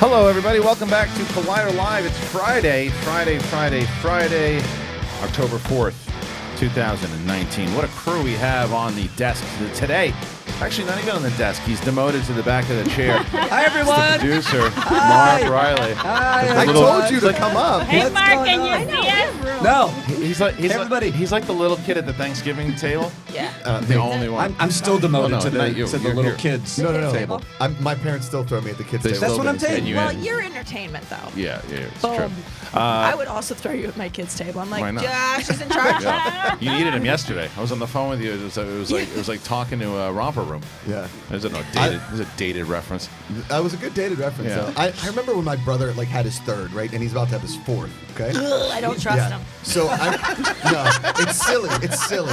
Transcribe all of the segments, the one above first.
Hello, everybody. Welcome back to Collider Live. It's Friday, October 4th, 2019. What a crew we have on the desk today. Actually, not even on the desk. He's demoted to the back of the chair. Hi, everyone. It's the producer, Mark Riley. Hi. I told you to come up. Hey, Mark, can you see us? No. He's Everybody. He's like the little kid at the Thanksgiving table. Yeah. The only one. I'm still demoted Oh, no, to not you. the You're little here. kids No. Table. My parents still throw me at the kids' They table. That's still what I'm do. saying. And you Well, in. you're entertainment, though. Yeah, it's Boom. true. I would also throw you at my kids' table. I'm Why like, not? Josh is in charge. Yeah. You needed him yesterday. I was on the phone with you. It was like talking to a romper room. Yeah. Is it a dated reference? That was a good dated reference. Yeah. Though. I remember when my brother had his third, right? And he's about to have his fourth, okay? I don't trust him. So no, it's silly. It's silly.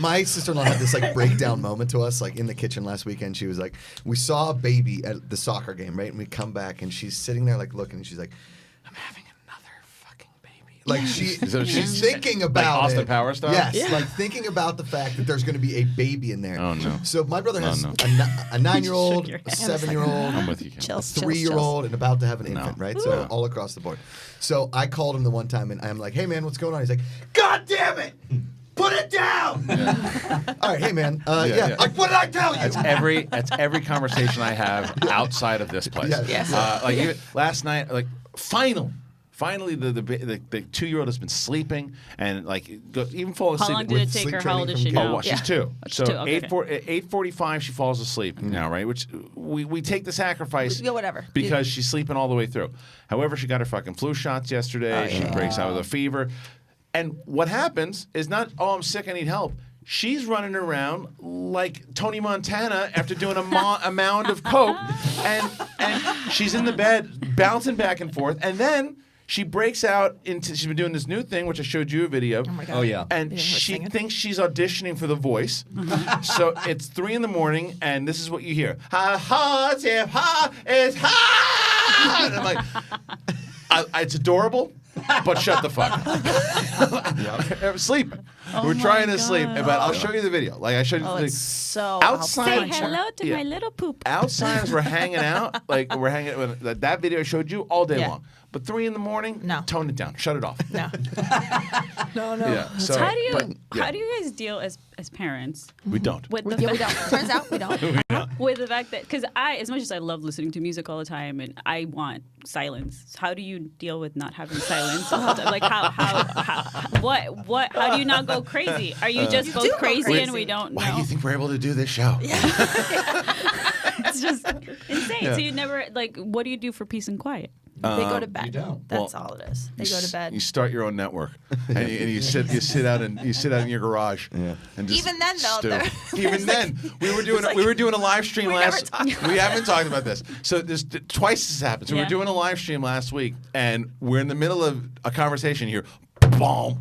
My sister-in-law had this breakdown moment to us in the kitchen last weekend. She was like, we saw a baby at the soccer game, right? And we come back and she's sitting there looking and she's like, I'm having another fucking baby. She's thinking about Austin it. Powers style? Yes, Yeah. thinking about the fact that there's going to be a baby in there. Oh, no. So my brother has no. a 9-year-old, Shook your a hand. 7-year-old, I'm with you, Ken. Chills, a 3-year-old, and about to have an No. infant, right? So Yeah. all across the board. So I called him the one time, and I'm like, hey, man, what's going on? He's like, God damn it! Put it down! All right, hey, man. Yeah. What did I tell you? That's every conversation I have outside of this place. Yes. Even last night, finally, the 2-year-old has been sleeping and even fall asleep. How long did it take sleep her? How training old is from she Kate. Oh, now? well, she's 2. She's So 2, okay. 8:45 she falls asleep now, right? Which we take the sacrifice. Yeah, whatever. Because she's sleeping all the way through. However, she got her fucking flu shots yesterday. She breaks out with a fever. And what happens is not, I'm sick, I need help. She's running around like Tony Montana after doing a mound of coke, and she's in the bed bouncing back and forth, and then she breaks out into. She's been doing this new thing, which I showed you a video. Oh my God. Oh, yeah. And Yeah, we're she singing. thinks she's auditioning for The Voice. So it's 3 a.m, and this is what you hear. Ha ha, tip ha, it's ha. And I'm like, it's adorable, but shut the fuck up. I'm sleeping. We're trying to sleep, but I'll show you the video. I showed you. Oh, it's so outside. Say hello to my little poop. Outside as we're hanging out, we're hanging with that video I showed you all day Yeah. long. But 3 a.m, No. tone it down, shut it off. No. No. Yeah. So How do you but, yeah, how do you guys deal as parents we don't. with the Yeah, we don't. Turns out we don't. with the fact that because as much as I love listening to music all the time and I want silence, how do you deal with not having silence? How do you not go crazy? Are you just do both go crazy crazy. and we don't Why do know? you think we're able to do this show? It's just insane. Yeah. So you never what do you do for peace and quiet? They go to bed. you don't. That's Well, all it is. They go to bed. You start your own network, and you sit out in your garage. And just Even then, though, stew. there- Even then, we were doing a live stream We last. never talked We haven't talked about this. So this twice this happened. So we Yeah. were doing a live stream last week, and we're in the middle of a conversation here. Boom,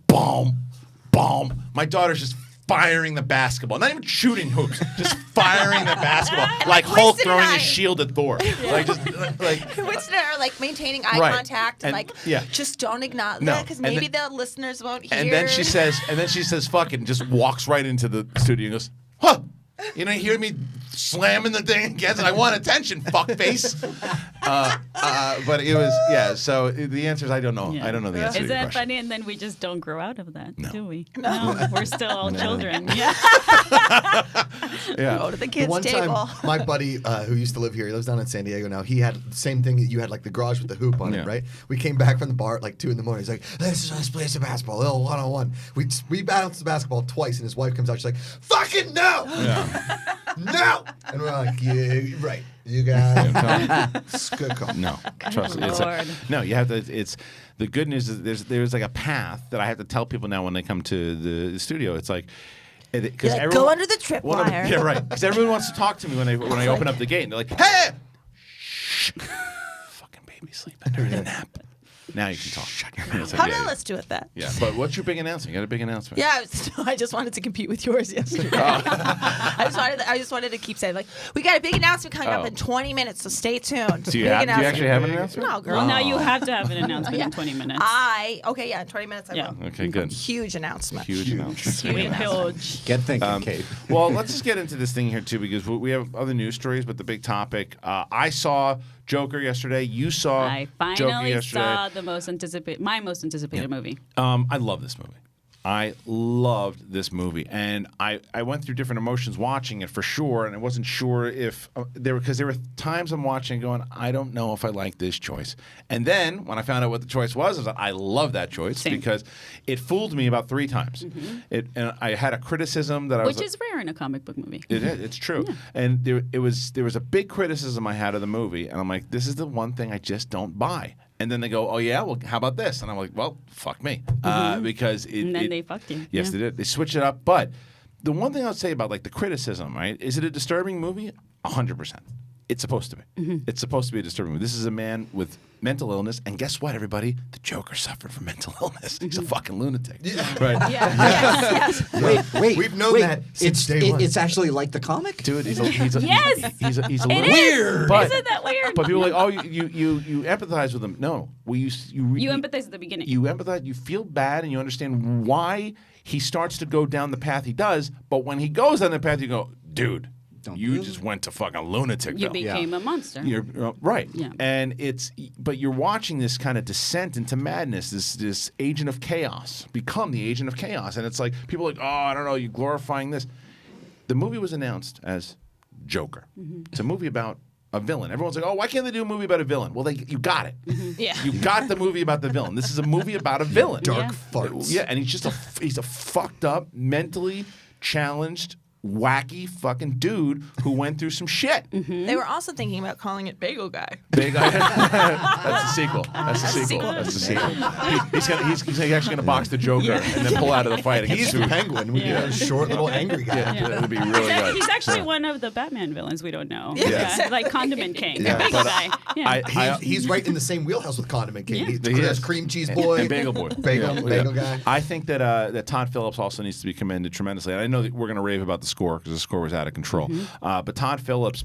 boom, boom. My daughter's just firing the basketball, not even shooting hoops, just firing the basketball like Hulk Winston throwing and I- a shield at Thor. Winston are maintaining eye Right. contact and, And- yeah. just don't acknowledge No. that because And maybe then- the listeners won't hear. And then she says, fuck it, and just walks right into the studio and goes, huh. You know, you hear me slamming the thing against it. I want attention, fuckface. But it was, so the answer is I don't know. Yeah. I don't know the answer to Is your that question. funny? And then we just don't grow out of that, No. do we? No, we're still all children. Yeah. Yeah. go to the The kids' one table. time, my buddy who used to live here, he lives down in San Diego now. He had the same thing. You had the garage with the hoop on Yeah. it, right? We came back from the bar at 2 a.m. He's like, "Let's play some basketball, a little 1-on-1." We bounced the basketball twice, and his wife comes out. She's like, "Fucking no, no!" And we're like, "Yeah, right. You got it. It's a good call." No, trust me. Lord. No, you have to. It's the good news is there's a path that I have to tell people now when they come to the studio. It's because You're like, go under the tripwire. Yeah, right. Because everyone wants to talk to me when I open up the gate. And they're like, "Hey, shh, fucking baby sleeping. They're in a nap." Now you can talk. Shut your mouth. How did let's do it that? Yeah, but what's your big announcement? You got a big announcement? Yeah, I just wanted to compete with yours yesterday. I just wanted to keep saying we got a big announcement coming up in 20 minutes, so stay tuned. Do you Big actually announcement. have an announcement? No, girl. Well, now you have to have an announcement in 20 minutes. in 20 minutes I Yeah. will. Okay, good. Huge announcement. Huge announcement. Huge. Get thinking, Kate. Well, let's just get into this thing here too, because we have other news stories, but the big topic. I saw Joker yesterday. You saw I Joker finally yesterday. saw my most anticipated movie. I love this movie. I loved this movie, and I went through different emotions watching it for sure, and I wasn't sure if there were times I'm watching and going, I don't know if I like this choice. And then when I found out what the choice was, I was like, I love that choice Same. because it fooled me about 3 times. And I had a criticism that I was Which is rare in a comic book movie. It's true. And there was a big criticism I had of the movie, and I'm like, this is the one thing I just don't buy. And then they go, oh, yeah, well, how about this? And I'm like, well, fuck me. Because And then they fucked you. Yes, Yeah. they did. They switched it up. But the one thing I'll say about like the criticism, right? Is it a disturbing movie? 100%. It's supposed to be. It's supposed to be a disturbing movie. This is a man with mental illness. And guess what, everybody? The Joker suffered from mental illness. He's a fucking lunatic. Right? Yeah. Yes. Wait. We've known that since day one. It's actually like the comic? Dude, he's a Yes! he's a It lunatic. is. Weird. But- Isn't that weird? But people are like, oh, you empathize with him. No, you empathize at the beginning. You empathize. You feel bad, and you understand why he starts to go down the path he does. But when he goes down the path, you go, dude, you just went to fucking lunatic. You became a monster. You're right. Yeah. And but you're watching this kind of descent into madness, this agent of chaos, become the agent of chaos. And it's like, people are like, oh, I don't know, you're glorifying this. The movie was announced as Joker. It's a movie about a villain. Everyone's like, oh, why can't they do a movie about a villain? Well, you got it. Yeah. You got the movie about the villain. This is a movie about a villain. Dark Yeah. farts. Yeah, and he's a fucked up, mentally challenged, wacky fucking dude who went through some shit. They were also thinking about calling it Bagel Guy. Big That's the sequel. That's the sequel. sequel. That's the sequel. He's actually gonna box the Joker and then pull out of the fight. And He's the penguin. We get a short little angry guy. Yeah, it'll be really good. He's actually one of the Batman villains we don't know. Yeah. Yeah. Like Condiment King. Yeah, Bagel but guy. Yeah. He's right in the same wheelhouse with Condiment King. Yeah. He has Cream Cheese Boy. And Bagel Boy. Bagel guy. I think that Todd Phillips also needs to be commended tremendously. And I know that we're going to rave about the score because the score was out of control. But Todd Phillips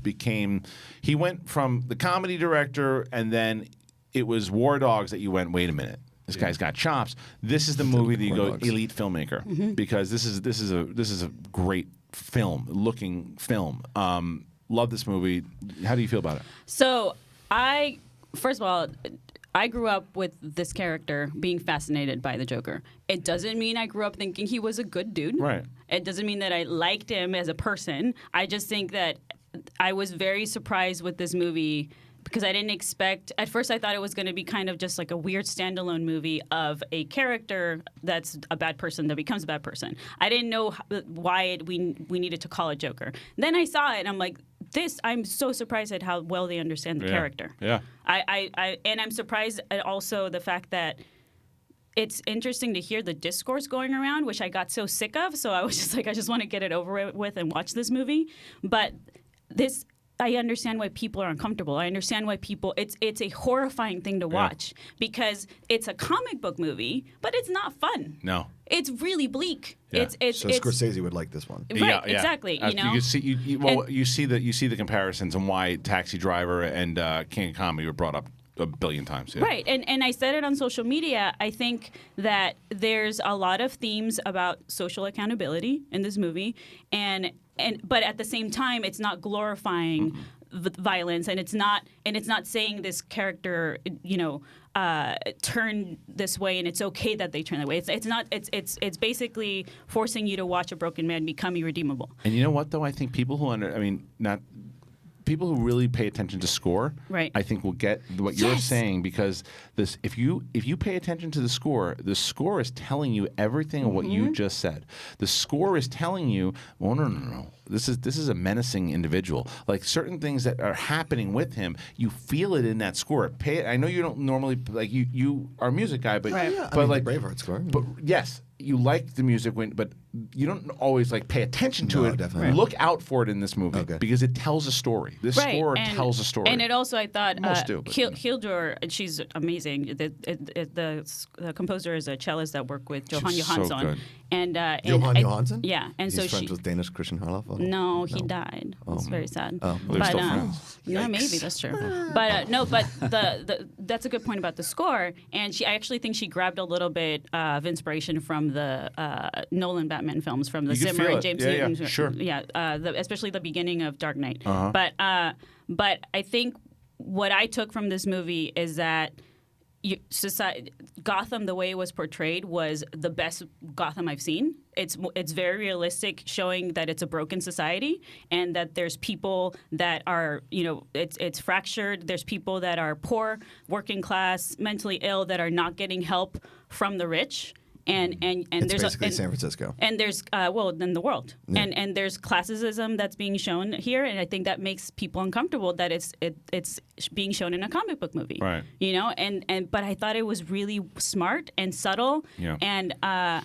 he went from the comedy director, and then it was War Dogs that you went, wait a minute. This guy's got chops. This is the movie that you go elite filmmaker because this is a great looking film. Love this movie. How do you feel about it? So first of all, I grew up with this character being fascinated by the Joker. It doesn't mean I grew up thinking he was a good dude. Right. It doesn't mean that I liked him as a person. I just think that I was very surprised with this movie because I didn't expect. At first, I thought it was going to be kind of just like a weird standalone movie of a character that's a bad person that becomes a bad person. I didn't know why we needed to call it Joker. Then I saw it, and I'm like, I'm so surprised at how well they understand the character. Yeah. And I'm surprised at also the fact that it's interesting to hear the discourse going around, which I got so sick of. So I was just like, I just want to get it over with and watch this movie. But I understand why people are uncomfortable. I understand why it's a horrifying thing to watch because it's a comic book movie, but it's not fun. No. It's really bleak. Yeah. It's Scorsese would like this one. Right, exactly. You know, you see the comparisons and why Taxi Driver and King of Comedy were brought up a billion times. Yeah. Right, and I said it on social media. I think that there's a lot of themes about social accountability in this movie, but at the same time, it's not glorifying violence, and it's not saying this character, turn this way, and it's okay that they turn that way. It's basically forcing you to watch a broken man become irredeemable. And you know what though? I think people people who really pay attention to score, right, I think will get what you're saying because if you pay attention to the score is telling you everything of what you just said. The score is telling you, well, no. This is a menacing individual. Like certain things that are happening with him, you feel it in that score. I know you don't normally like you are a music guy, but like Braveheart score. But yes, you like the music but you don't always like pay attention to it. Definitely. Look out for it in this movie because it tells a story. This score tells a story. And it also, I thought, Hildur, she's amazing. The composer is a cellist that worked with Johan Johansson. So good. Johan Johansson? Yeah, and He's so friends with Danish Christian Harloff? No, he died. It's very sad. They're still friends. Yeah, maybe that's true. But that's a good point about the score. And I actually think she grabbed a little bit of inspiration from the Nolan Batman films, from the You could Zimmer feel and it. James Yeah, Newton. sure. Yeah, especially the beginning of Dark Knight. Uh-huh. But I think what I took from this movie is that Gotham, the way it was portrayed, was the best Gotham I've seen. It's very realistic, showing that it's a broken society and that there's people that are, it's fractured. There's people that are poor, working class, mentally ill, that are not getting help from the rich. And It's there's basically San Francisco. And there's in the world, and there's classism that's being shown here, and I think that makes people uncomfortable that it's being shown in a comic book movie, right? But I thought it was really smart and subtle, and I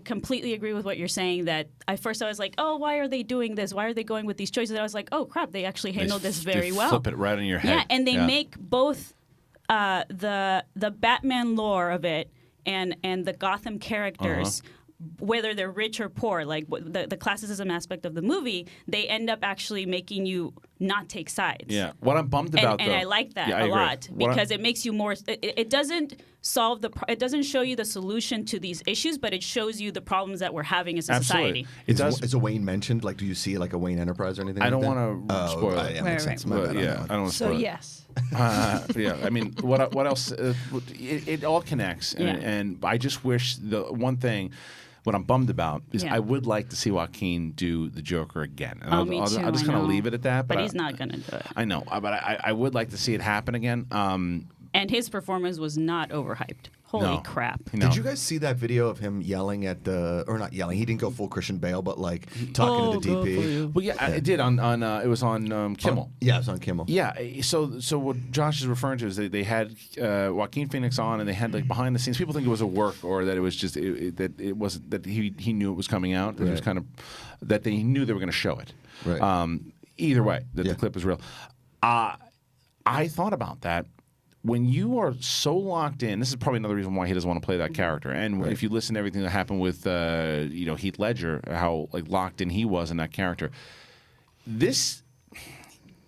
completely agree with what you're saying. That at first I was like, oh, why are they doing this? Why are they going with these choices? And I was like, oh crap, they actually handled this very well. Flip it right in your head. Yeah, and they make both the Batman lore of it. And the Gotham characters, whether they're rich or poor, like the classicism aspect of the movie, they end up actually making you not take sides. Yeah. What I'm bummed about, and though, I like that I a agree. lot because it makes you more. It doesn't solve it doesn't show you the solution to these issues, but it shows you the problems that we're having as a Absolutely. society. It does. Is a Wayne mentioned? Like, do you see like a Wayne Enterprise or anything? I don't like want that? to spoil yeah, it. makes Right, sense. My But, bad on yeah, that one. I don't want to So spoil it. yes. Yeah, I mean, what else? It all connects, and I just wish the one thing. What I'm bummed about is I would like to see Joaquin do the Joker again. And Me too, I'll just I kind of know. leave it at that. But he's not going to do it. I know, but I would like to see it happen again. And his performance was not overhyped. Holy No. crap. No. Did you guys see that video of him yelling at or not yelling? He didn't go full Christian Bale, but like talking to the DP. Well, yeah, it did on it was on Kimmel. Yeah, it was on Kimmel. Yeah, so what Josh is referring to is they had Joaquin Phoenix on, and they had like behind the scenes. People think it was a work, or that it was just that it was that he knew it was coming out. That it was kind of that they knew they were going to show it. Right. Either way, that the clip was real. I thought about that. When you are so locked in, this is probably another reason why he doesn't want to play that character. And if you listen to everything that happened with Heath Ledger, how like locked in he was in that character, this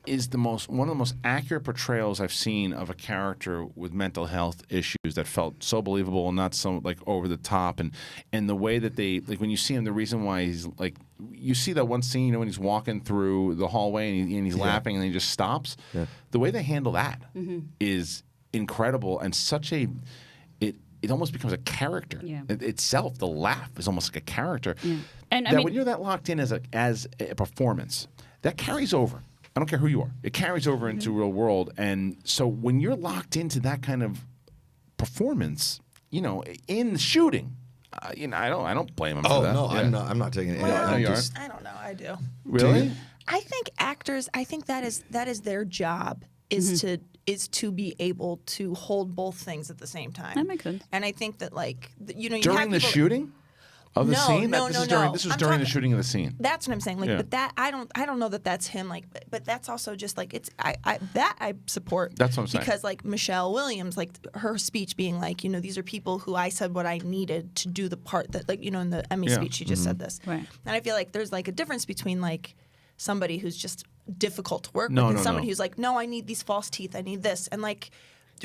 is one of the most accurate portrayals I've seen of a character with mental health issues that felt so believable and not so like over the top. And the way that they like when you see him, the reason why he's like you see that one scene when he's walking through the hallway and he's laughing and then he just stops. Yeah. The way they handle that is incredible and such a it almost becomes a character itself. The laugh is almost like a character. Yeah. And I mean, when you're that locked in as a performance, that carries over. I don't care who you are. It carries over into the real world. And so when you're locked into that kind of performance, in the shooting, I don't blame him for that. Oh no, I'm not taking it. Well, I'm just, I don't know. I do. Really? I think actors. I think that is their job is to be able to hold both things at the same time. That makes sense. And I think that you during the shooting of the scene. No. This was during the shooting of the scene. That's what I'm saying. Like, but that I don't know that that's him. Like, but that's also just like it's I support. That's what I'm saying. Because like Michelle Williams, like her speech being like, these are people who I said what I needed to do the part that like in the Emmy speech she just said this. Right. And I feel like there's like a difference between like somebody who's just difficult to work with and somebody who's like, no, I need these false teeth, I need this, and like.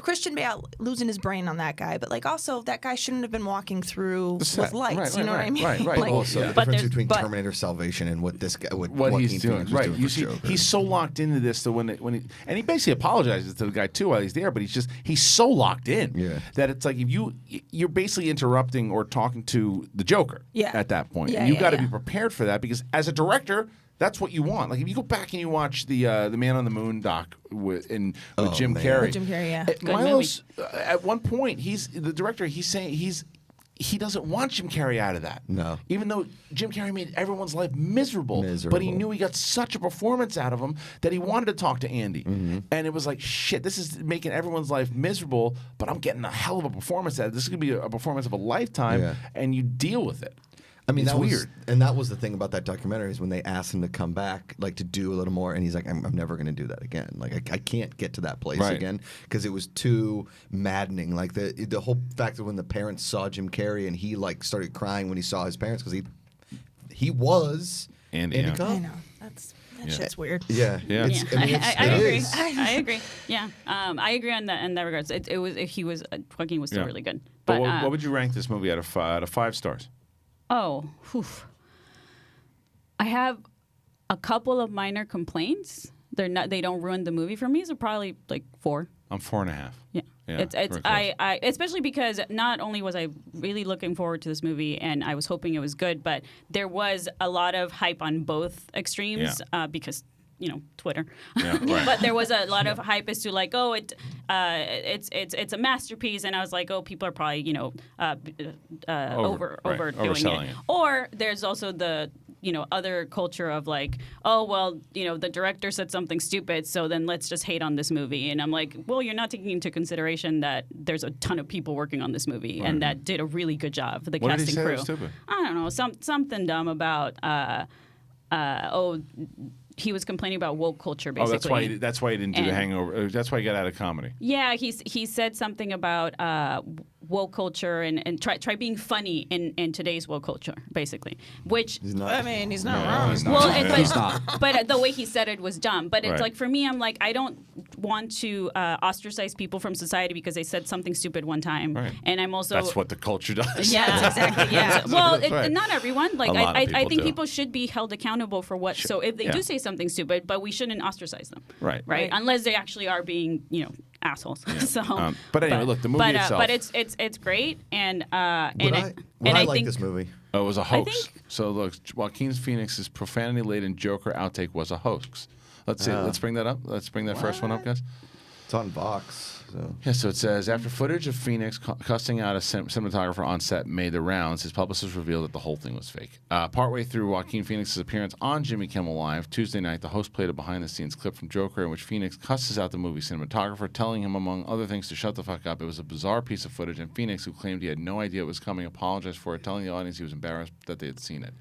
Christian Bale losing his brain on that guy, but like also that guy shouldn't have been walking through with lights. You know what I mean? Right. Like, Also, the difference between Terminator Salvation and what this guy, what he's doing. Right. You see, he's so locked into this that when he basically apologizes to the guy too while he's there, but he's so locked in that it's like if you're basically interrupting or talking to the Joker at that point, and you got to be prepared for that because as a director. That's what you want. Like if you go back and you watch the Man on the Moon doc with Jim Carrey. With Jim Carrey, yeah. Milo's at one point he's the director. He's saying he doesn't want Jim Carrey out of that. No. Even though Jim Carrey made everyone's life miserable, but he knew he got such a performance out of him that he wanted to talk to Andy. And it was like, shit, this is making everyone's life miserable, but I'm getting a hell of a performance out of it. This is going to be a performance of a lifetime, and you deal with it. I mean, it's weird. And that was the thing about that documentary is when they asked him to come back, like to do a little more, and he's like, I'm never going to do that again. Like, I can't get to that place again because it was too maddening. Like, the whole fact that when the parents saw Jim Carrey and he, like, started crying when he saw his parents because he was Andy Cobb. I know. That shit's weird. Yeah. Yeah. I agree. I agree. Yeah. I agree on that in that regards. Joaquin was still really good. But what would you rank this movie out of 5 stars? I have a couple of minor complaints They don't ruin the movie for me. So probably like 4. I'm 4.5. Yeah. It's very close. I especially because not only was I really looking forward to this movie and I was hoping it was good, but there was a lot of hype on both extremes because Twitter. Yeah, right. But there was a lot of hype as to like, oh, it's a masterpiece, and I was like, oh, people are probably overdoing overselling it. Or there's also the other culture of like, oh, well, the director said something stupid, so then let's just hate on this movie. And I'm like, well, you're not taking into consideration that there's a ton of people working on this movie and that did a really good job for the What casting did he say crew. was stupid? I don't know, something dumb about he was complaining about woke culture, basically. Oh, that's why he didn't do The Hangover. That's why he got out of comedy. Yeah, he said something about woke culture and try being funny in today's woke culture, basically. Which He's not. I mean, he's not wrong. He's not. well, He's not. but the way he said it was dumb. But it's Right. like for me, I'm like I don't want to ostracize people from society because they said something stupid one time, Right. and I'm also That's what the culture does. yeah, exactly. Yeah. Well, Right. not everyone. Like A lot of I people think do. people should be held accountable for what. So if they do say something stupid, but we shouldn't ostracize them. Right. Right. Unless they actually are being, assholes. So. But anyway, look, the movie itself. But it's great, and Would I like think this movie? Oh, it was a hoax. think- So look, Joaquin Phoenix's profanity-laden Joker outtake was a hoax. Let's see. Let's bring that up. Let's bring that first one up, guys. It's on Vox. So. Yeah, so it says, after footage of Phoenix cussing out a cinematographer on set made the rounds, his publicist revealed that the whole thing was fake. Partway through Joaquin Phoenix's appearance on Jimmy Kimmel Live Tuesday night, the host played a behind-the-scenes clip from Joker in which Phoenix cusses out the movie cinematographer, telling him, among other things, to shut the fuck up. It was a bizarre piece of footage, and Phoenix, who claimed he had no idea it was coming, apologized for it, telling the audience he was embarrassed that they had seen it.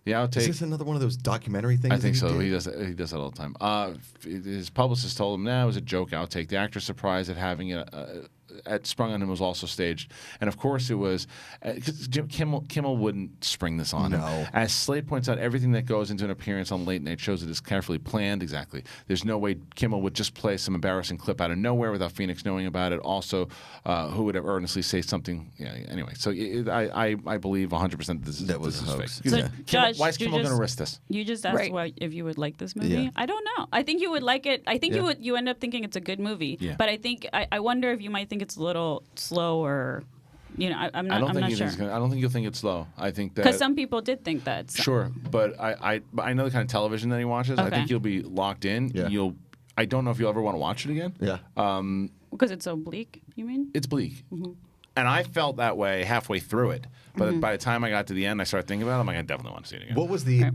The outtake. Is this another one of those documentary things? I think that so. did? He does that all the time. His publicist told him, "Nah, it was a joke outtake." The actor's surprise at having it sprung on him was also staged, and of course it was. Because Kimmel wouldn't spring this on him. No. As Slate points out, everything that goes into an appearance on late night shows it is carefully planned. Exactly. There's no way Kimmel would just play some embarrassing clip out of nowhere without Phoenix knowing about it. Also, who would have earnestly say something? Yeah. Anyway, so I believe 100% That was this a is hoax. fake. So, Yeah. Josh, Why is you Kimmel going to just- risk this? You just asked Right. if you would like this movie. Yeah. I don't know. I think you would like it. I think Yeah. you end up thinking it's a good movie. Yeah. But I think I wonder if you might think it's a little slow or, I'm not. I don't I'm think not you sure. think I don't think you'll think it's slow. I think that Because some people did think that. So. sure, but I know the kind of television that he watches. I Okay. think you'll be locked in. Yeah. I don't know if you'll ever want to watch it again. Yeah. Because it's so bleak. You mean? It's bleak. Mm-hmm. And I felt that way halfway through it. But by the time I got to the end, I started thinking about it. I'm like, I definitely want to see it again. What was the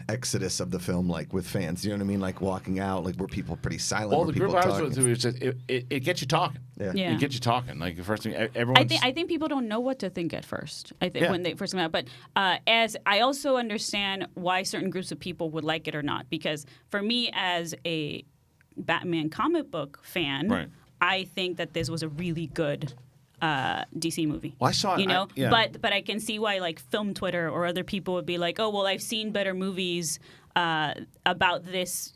exodus of the film like with fans? You know what I mean? Like walking out, like were people pretty silent? Well, Were the group people I was talking? with, it was just, it gets you talking. Yeah. Yeah. It gets you talking. Like the first thing, everyone. I think people don't know what to think at first. I think Yeah. when they first come out, but as I also understand why certain groups of people would like it or not. Because for me, as a Batman comic book fan, Right. I think that this was a really good DC movie. Well, I saw it, yeah. But I can see why like film Twitter or other people would be like, oh well, I've seen better movies about this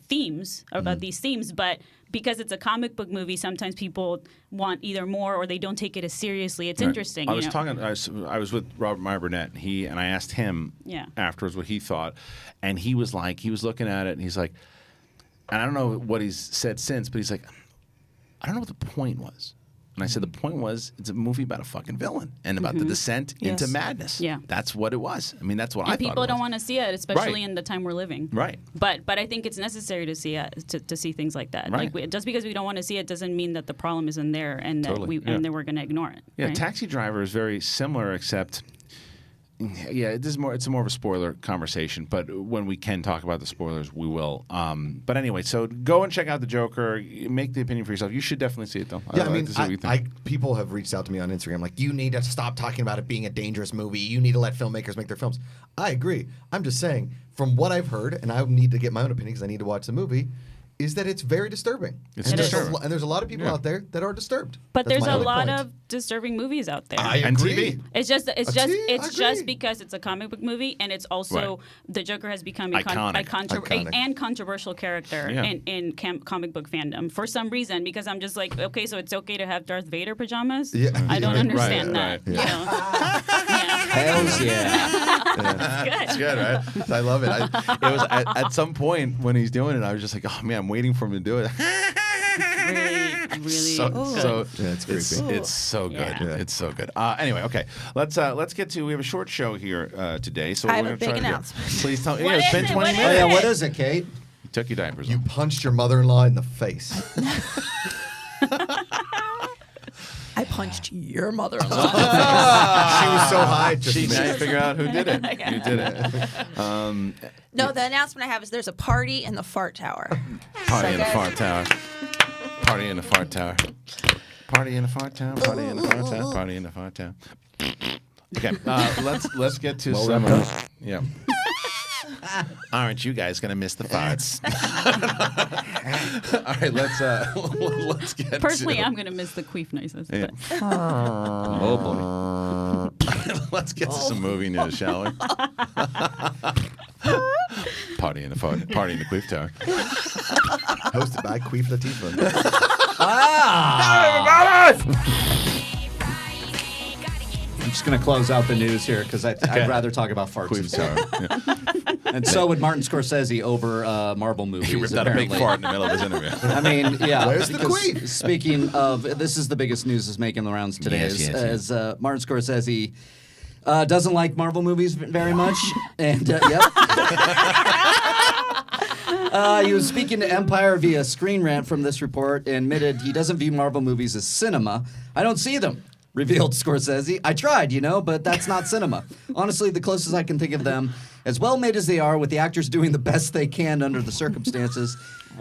themes or about these themes, but because it's a comic book movie, sometimes people want either more or they don't take it as seriously. It's Right. interesting. I you was know? talking. I was with Robert Meyer Burnett, and I asked him Yeah. afterwards what he thought, and he was looking at it, and he's like, and I don't know what he's said since, but he's like, I don't know what the point was. And I said the point was it's a movie about a fucking villain and about the descent into Yes. madness. Yeah. That's what it was. I mean, that's what I And thought. people it don't was. want to see it, especially Right. in the time we're living. Right. But I think it's necessary to see it, to see things like that. Right. Like just because we don't want to see it doesn't mean that the problem isn't there and that Totally. Yeah. and that we're going to ignore it. Yeah, right? Taxi Driver is very similar, except it's more of a spoiler conversation. But when we can talk about the spoilers, we will. But anyway, so go and check out the Joker. Make the opinion for yourself. You should definitely see it, though. Yeah, I'd I mean, like to see what you think. people have reached out to me on Instagram like, you need to stop talking about it being a dangerous movie. You need to let filmmakers make their films. I agree. I'm just saying, from what I've heard, and I need to get my own opinion because I need to watch the movie, is that it's very disturbing. It's and disturbing. And there's a lot of people Yeah. out there that are disturbed. But That's there's my a only lot point. of disturbing movies out there. I And agree. TV. It's just I just agree. because it's a comic book movie and it's also Right. the Joker has become a Iconic. Iconic. controversial character Yeah. in comic book fandom for some reason, because I'm just like, okay, so it's okay to have Darth Vader pajamas? Yeah. I don't Right, understand right, that. right. You know? Yeah. Hells yeah. It's good, right? I love it. It was at some point when he's doing it, I was just like, oh man, I'm waiting for him to do it. Really So Yeah, it's creepy. it's so good. Yeah. It's so good. Anyway, okay, let's get to. We have a short show here today, so I we're have going a to big try announcement. to. Please tell me. What Yeah, it's is been it? 20 What is minutes. Oh, yeah, it? what is it, Kate? You took your diapers You off. punched your mother-in-law in the face. I punched your mother-in-law. She was so high. Just She now you missed. figure out who did it. Who did it? No, the announcement I have is there's a party in the fart tower. Party So in the guys- fart tower. Party in the fart tower. Party in the fart tower. Party in the fart tower. Party in the fart tower. Okay, let's get to some. Yeah. Aren't you guys gonna miss the farts? All right, let's get. Personally, to, I'm gonna miss the queef noises. Yeah. But. Oh boy. Let's get to some movie news, shall we? Party in the fart. Party in the queef tower. Hosted by Queef Latifah. I'm just going to close out the news here because I'd rather talk about farts. Queef instead. tower. Yeah. And so would Martin Scorsese over Marvel movies. He ripped out a big apparently. fart in the middle of his interview. I mean, yeah. Where's the because queen? Speaking of, this is the biggest news that's making the rounds today. Yes. As Martin Scorsese doesn't like Marvel movies very much, and he was speaking to Empire via Screen Rant from this report and admitted he doesn't view Marvel movies as cinema. I don't see them, revealed Scorsese. I tried, but that's not cinema. Honestly, the closest I can think of them, as well made as they are, with the actors doing the best they can under the circumstances,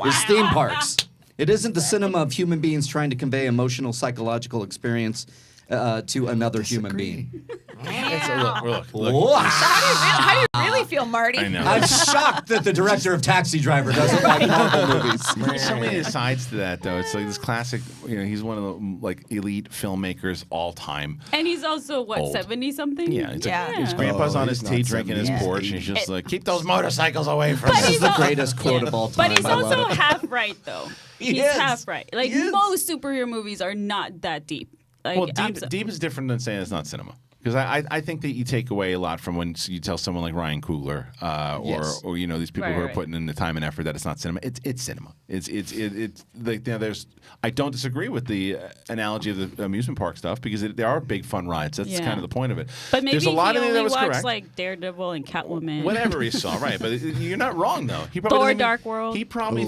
is theme parks. It isn't the cinema of human beings trying to convey emotional, psychological experience to another human being. Look. Wow. How do you really feel, Marty? I know. I'm shocked that the director of Taxi Driver doesn't like Marvel movies. There's so many sides to that, though. It's like this classic. He's one of the elite filmmakers all time. And he's also Old. 70 something. Yeah, it's Yeah. Like his grandpa's Oh, on his he's tea not drinking his 70, porch, and he's he's just like, keep those motorcycles away from But us. This is he's the al- greatest quote of all time. But he's I love also it. half right though. He He's is. half right. Like He is. most superhero movies are not that deep. Like, Well, I'm deep is different than saying it's not cinema. Because I think that you take away a lot from when you tell someone like Ryan Coogler Yes. or these people who are Right. putting in the time and effort that it's not cinema. It's cinema. It's like there's. I don't disagree with the analogy of the amusement park stuff because they are big fun rides. That's Yeah. kind of the point of it. But maybe there's a lot he of it only that was watched correct. like Daredevil and Catwoman. Whatever he saw, right? But you're not wrong though. He probably Thor: doesn't even- Dark World. He probably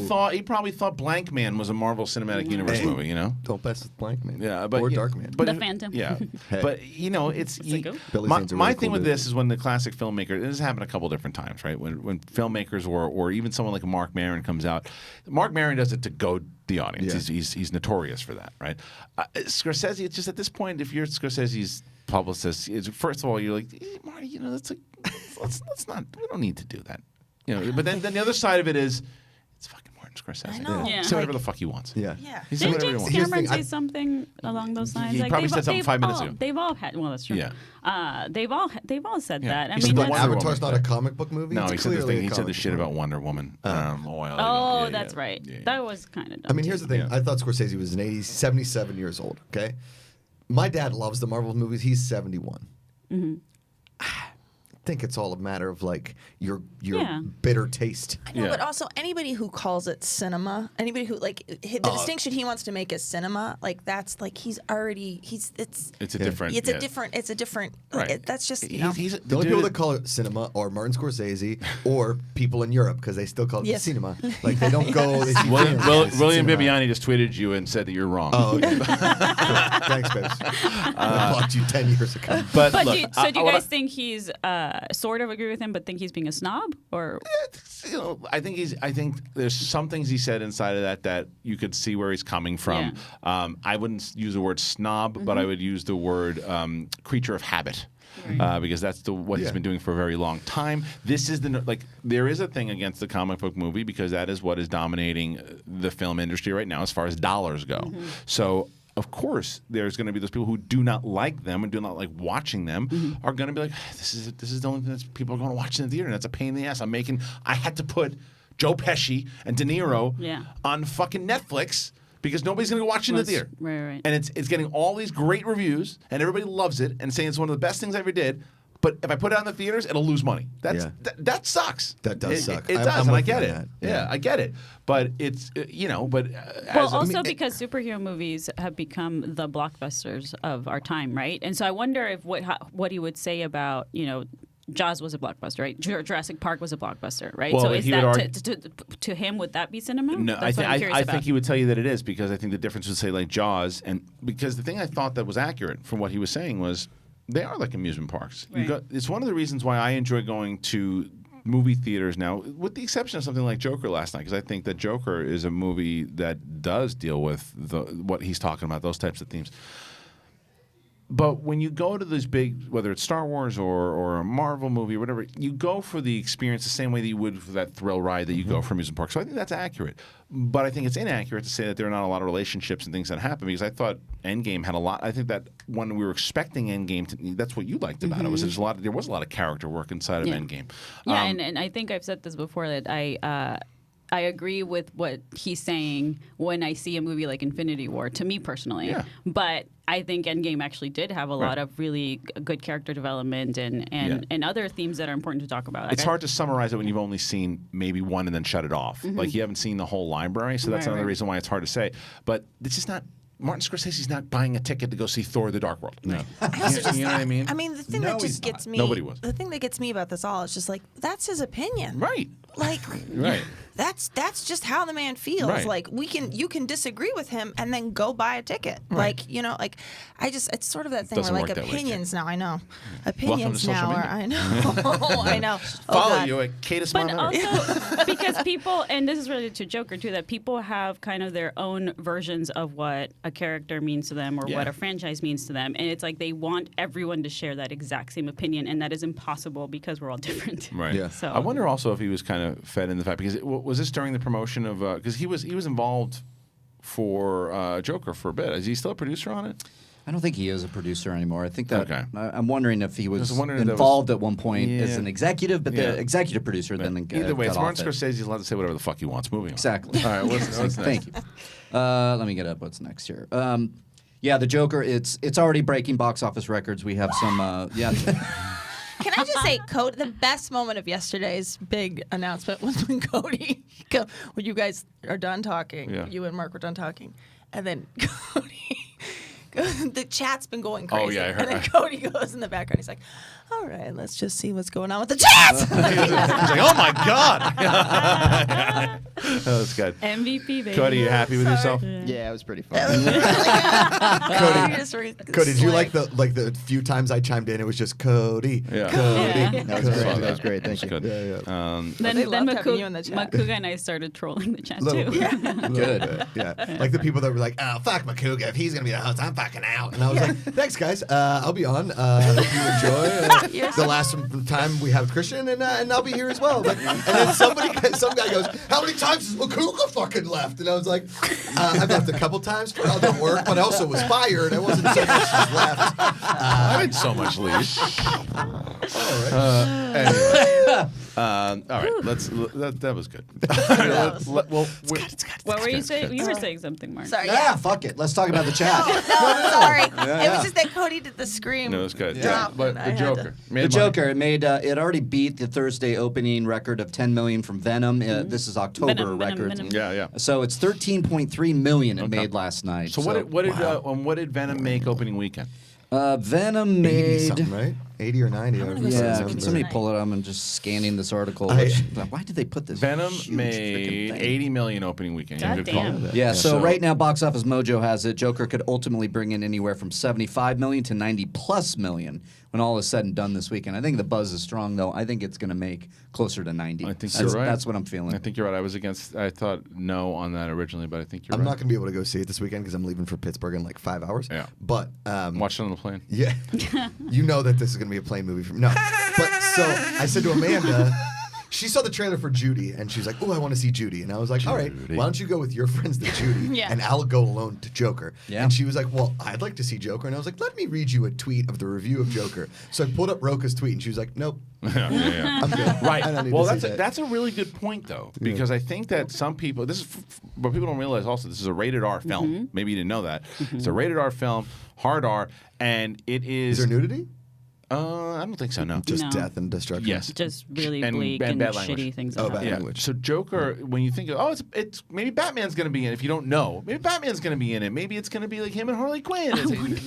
thought Blank Man was a Marvel Cinematic Universe Hey. movie. Don't mess with Blank Man. Yeah, but or yeah, Dark Man. But The Phantom. Yeah, Hey. but it's Sicko. Billy my Zane's a really thing cool with dude. this is when the classic filmmaker. This has happened a couple different times, right? When filmmakers or even someone like Mark Maron comes out. Mark Maron does it to goad the audience. Yeah. He's notorious for that, right? Scorsese, it's just at this point, if you're Scorsese's publicist, first of all, you're like, Marty, that's like, let's not. We don't need to do that, But then the other side of it is, it's fucking Martin Scorsese. I know. Yeah. Say whatever the fuck he wants. Yeah. Yeah. He say Didn't whatever he James wants. Here's the Cameron thing, say I- something along those lines? He Like, probably they've- said something they've 5 minutes all- ago. They've all had. Well, that's true. Yeah. They've all said Yeah. that. I He mean, said that's, Wonder Avatar's Woman, not a comic book movie? No, It's he said the clearly thing. a He said the comic shit book about movie. Wonder Woman. oh, that's right. Yeah. That was kind of. I mean, here's the thing. Yeah. I thought Scorsese was 77 years old, okay? My dad loves the Marvel movies. He's 71. I think it's all a matter of, like, your Yeah. bitter taste. I know, Yeah. but also anybody who calls it cinema, anybody who the distinction he wants to make is cinema, like that's like it's It's a different. it's a different Right. that's just He's The only people that call it cinema are Martin Scorsese or people in Europe because they still call it Yes. cinema. Like, they don't go... They see William, films, they see William cinema. Bibiani just tweeted you and said that you're wrong. Oh, okay. Cool. Thanks, babes. I blocked you 10 years ago. But But look, do you guys think he's sort of agree with him, but think he's being a snob, or I think there's some things he said inside of that you could see where he's coming from. I wouldn't use the word snob, but I would use the word creature of habit. Because that's what he's been doing for a very long time. This is there is a thing against the comic book movie because that is what is dominating the film industry right now as far as dollars go. So of course, there's going to be those people who do not like them and do not like watching them are going to be like, this is the only thing that people are going to watch in the theater, and that's a pain in the ass. I had to put Joe Pesci and De Niro on fucking Netflix because nobody's going to watch it in the theater. Right. And it's getting all these great reviews, and everybody loves it and saying it's one of the best things I ever did. But if I put it on the theaters, it'll lose money. That sucks. That does suck. It does, I'm and I with you get on it. that. Yeah, I get it. But it's but well, also because superhero movies have become the blockbusters of our time, right? And so I wonder if what he would say about Jaws was a blockbuster, right? Jurassic Park was a blockbuster, right? Well, so is he would that to him, would that be cinema? No, That's what I'm curious I about. think he would tell you that it is, because I think the difference would say like Jaws, and because the thing I thought that was accurate from what he was saying was they are like amusement parks. Right. It's one of the reasons why I enjoy going to movie theaters now, with the exception of something like Joker last night, because I think that Joker is a movie that does deal with what he's talking about, those types of themes. But when you go to these big, whether it's Star Wars or a Marvel movie or whatever, you go for the experience the same way that you would for that thrill ride that you go for amusement park. So I think that's accurate. But I think it's inaccurate to say that there are not a lot of relationships and things that happen, because I thought Endgame had a lot. I think that when we were expecting Endgame, that's what you liked about it, was there was a lot of character work inside of Endgame. Yeah, and I think I've said this before, that I agree with what he's saying when I see a movie like Infinity War, to me personally. Yeah. But I think Endgame actually did have a lot of really good character development and other themes that are important to talk about. It's hard to summarize it when you've only seen maybe one and then shut it off. Like you haven't seen the whole library, so that's another reason why it's hard to say. But it's just not. Martin Scorsese's not buying a ticket to go see Thor: The Dark World. No. I also just, you know what I mean? I mean, the thing that just gets me. Nobody was. The thing that gets me about this all is just like, that's his opinion. Right. Like, Right. That's just how the man feels. Right. Like, you can disagree with him and then go buy a ticket. Right. Like it's sort of that thing Doesn't where like work that way, opinions now. I know. Welcome to Opinions now social are. media. I know. I know. Follow God. you at Cadis But Montana. also because people, and this is related to Joker too, that people have kind of their own versions of what a character means to them or what a franchise means to them, and it's like they want everyone to share that exact same opinion, and that is impossible because we're all different. Right. Yeah. So I wonder also if he was kind of fed in the fact, because was this during the promotion of because he was involved for Joker for a bit. Is he still a producer on it? I don't think he is a producer anymore. I think that Okay. I'm wondering if he was wondering if that involved was- at one point as Yeah. an executive, but Yeah. the executive producer then Either way, it's got Martin off it. Scorsese. He's allowed to say whatever the fuck he wants. Moving on. Exactly. All right. What's next? Thank you. Let me get up what's next here. Yeah, the Joker. It's already breaking box office records. We have some. Can I just say, Cody, the best moment of yesterday's big announcement was when Cody, when you guys are done talking, you and Mark were done talking, and then Cody, the chat's been going crazy. Oh, yeah, I heard- and then Cody goes in the background. He's like, all right, let's just see what's going on with the chat. He's like, oh my god. That was good. MVP, baby. Cody, you happy with yourself? Yeah, it was pretty fun. Cody, did you like the few times I chimed in? It was just Cody, Yeah. Cody. Yeah. That was great. Saw That was great. Thank you. Good. Then They loved having you in the Makuga chat. and I started trolling the chat Little too. bit. Good. Yeah. Like the people that were like, oh, fuck Makuga. If he's going to be the host, I'm fucking out. And I was like, thanks, guys. I'll be on. Hope you enjoy the last time we have Kristian, and I'll be here as well. But, and then some guy goes, how many times has Makuga fucking left? And I was like, I've left a couple times for other work, but I also was fired. I wasn't so much as left. I didn't so much leave. All right. Anyway. All right. That was good. What were you saying? You were saying something, Mark. Sorry. Yeah, fuck it. Let's talk about the chat. No, sorry. It yeah. was just that Cody did the scream. No, it was good. drop, But and I the had Joker. to- Made The money. Joker it already beat the Thursday opening record of 10 million from Venom. This is October Venom, records. Venom. Yeah. So it's 13.3 million it made last night. So what did Venom make opening weekend? Venom 80 made. something, right? 80 or 90. I gonna don't go Yeah, remember. can somebody pull it up? I'm just scanning this article. I- Why did they put this? Venom huge made frickin' thing? 80 million opening weekend. God Good call. damn. Yeah, so So- right now Box Office Mojo has it. Joker could ultimately bring in anywhere from 75 million to 90 plus million when all is said and done this weekend. I think the buzz is strong, though. I think it's going to make closer to 90. I think that's, you're right. That's what I'm feeling. I think you're right. I thought no on that originally, but I think you're I'm right. not going to be able to go see it this weekend because I'm leaving for Pittsburgh in like 5 hours. Yeah. But Watch it on the plane. yeah, you know that this is going to be a plane movie for me. No. But so I said to Amanda, she saw the trailer for Judy, and she's like, oh, I want to see Judy. And I was like, all right, Judy. why don't you go with your friends to Judy, Yeah. and I'll go alone to Joker. Yeah. And she was like, well, I'd like to see Joker. And I was like, let me read you a tweet of the review of Joker. So I pulled up Roka's tweet, and she was like, nope, Yeah. I'm good. Right. I don't need Well, to see that. that's a really good point, though, because I think that some people, this is what people don't realize also, this is a rated R film. Maybe you didn't know that. It's a rated R film, hard R, and it is. Is there nudity? I don't think so. No. Just No. death and destruction. Yes. Just really And bleak bad and language. shitty things. Oh, that bad happen. Yeah. language. So Joker, when you think of, it's maybe Batman's going to be in it. If you don't know, maybe Batman's going to be in it. Maybe it's going to be like him and Harley Quinn.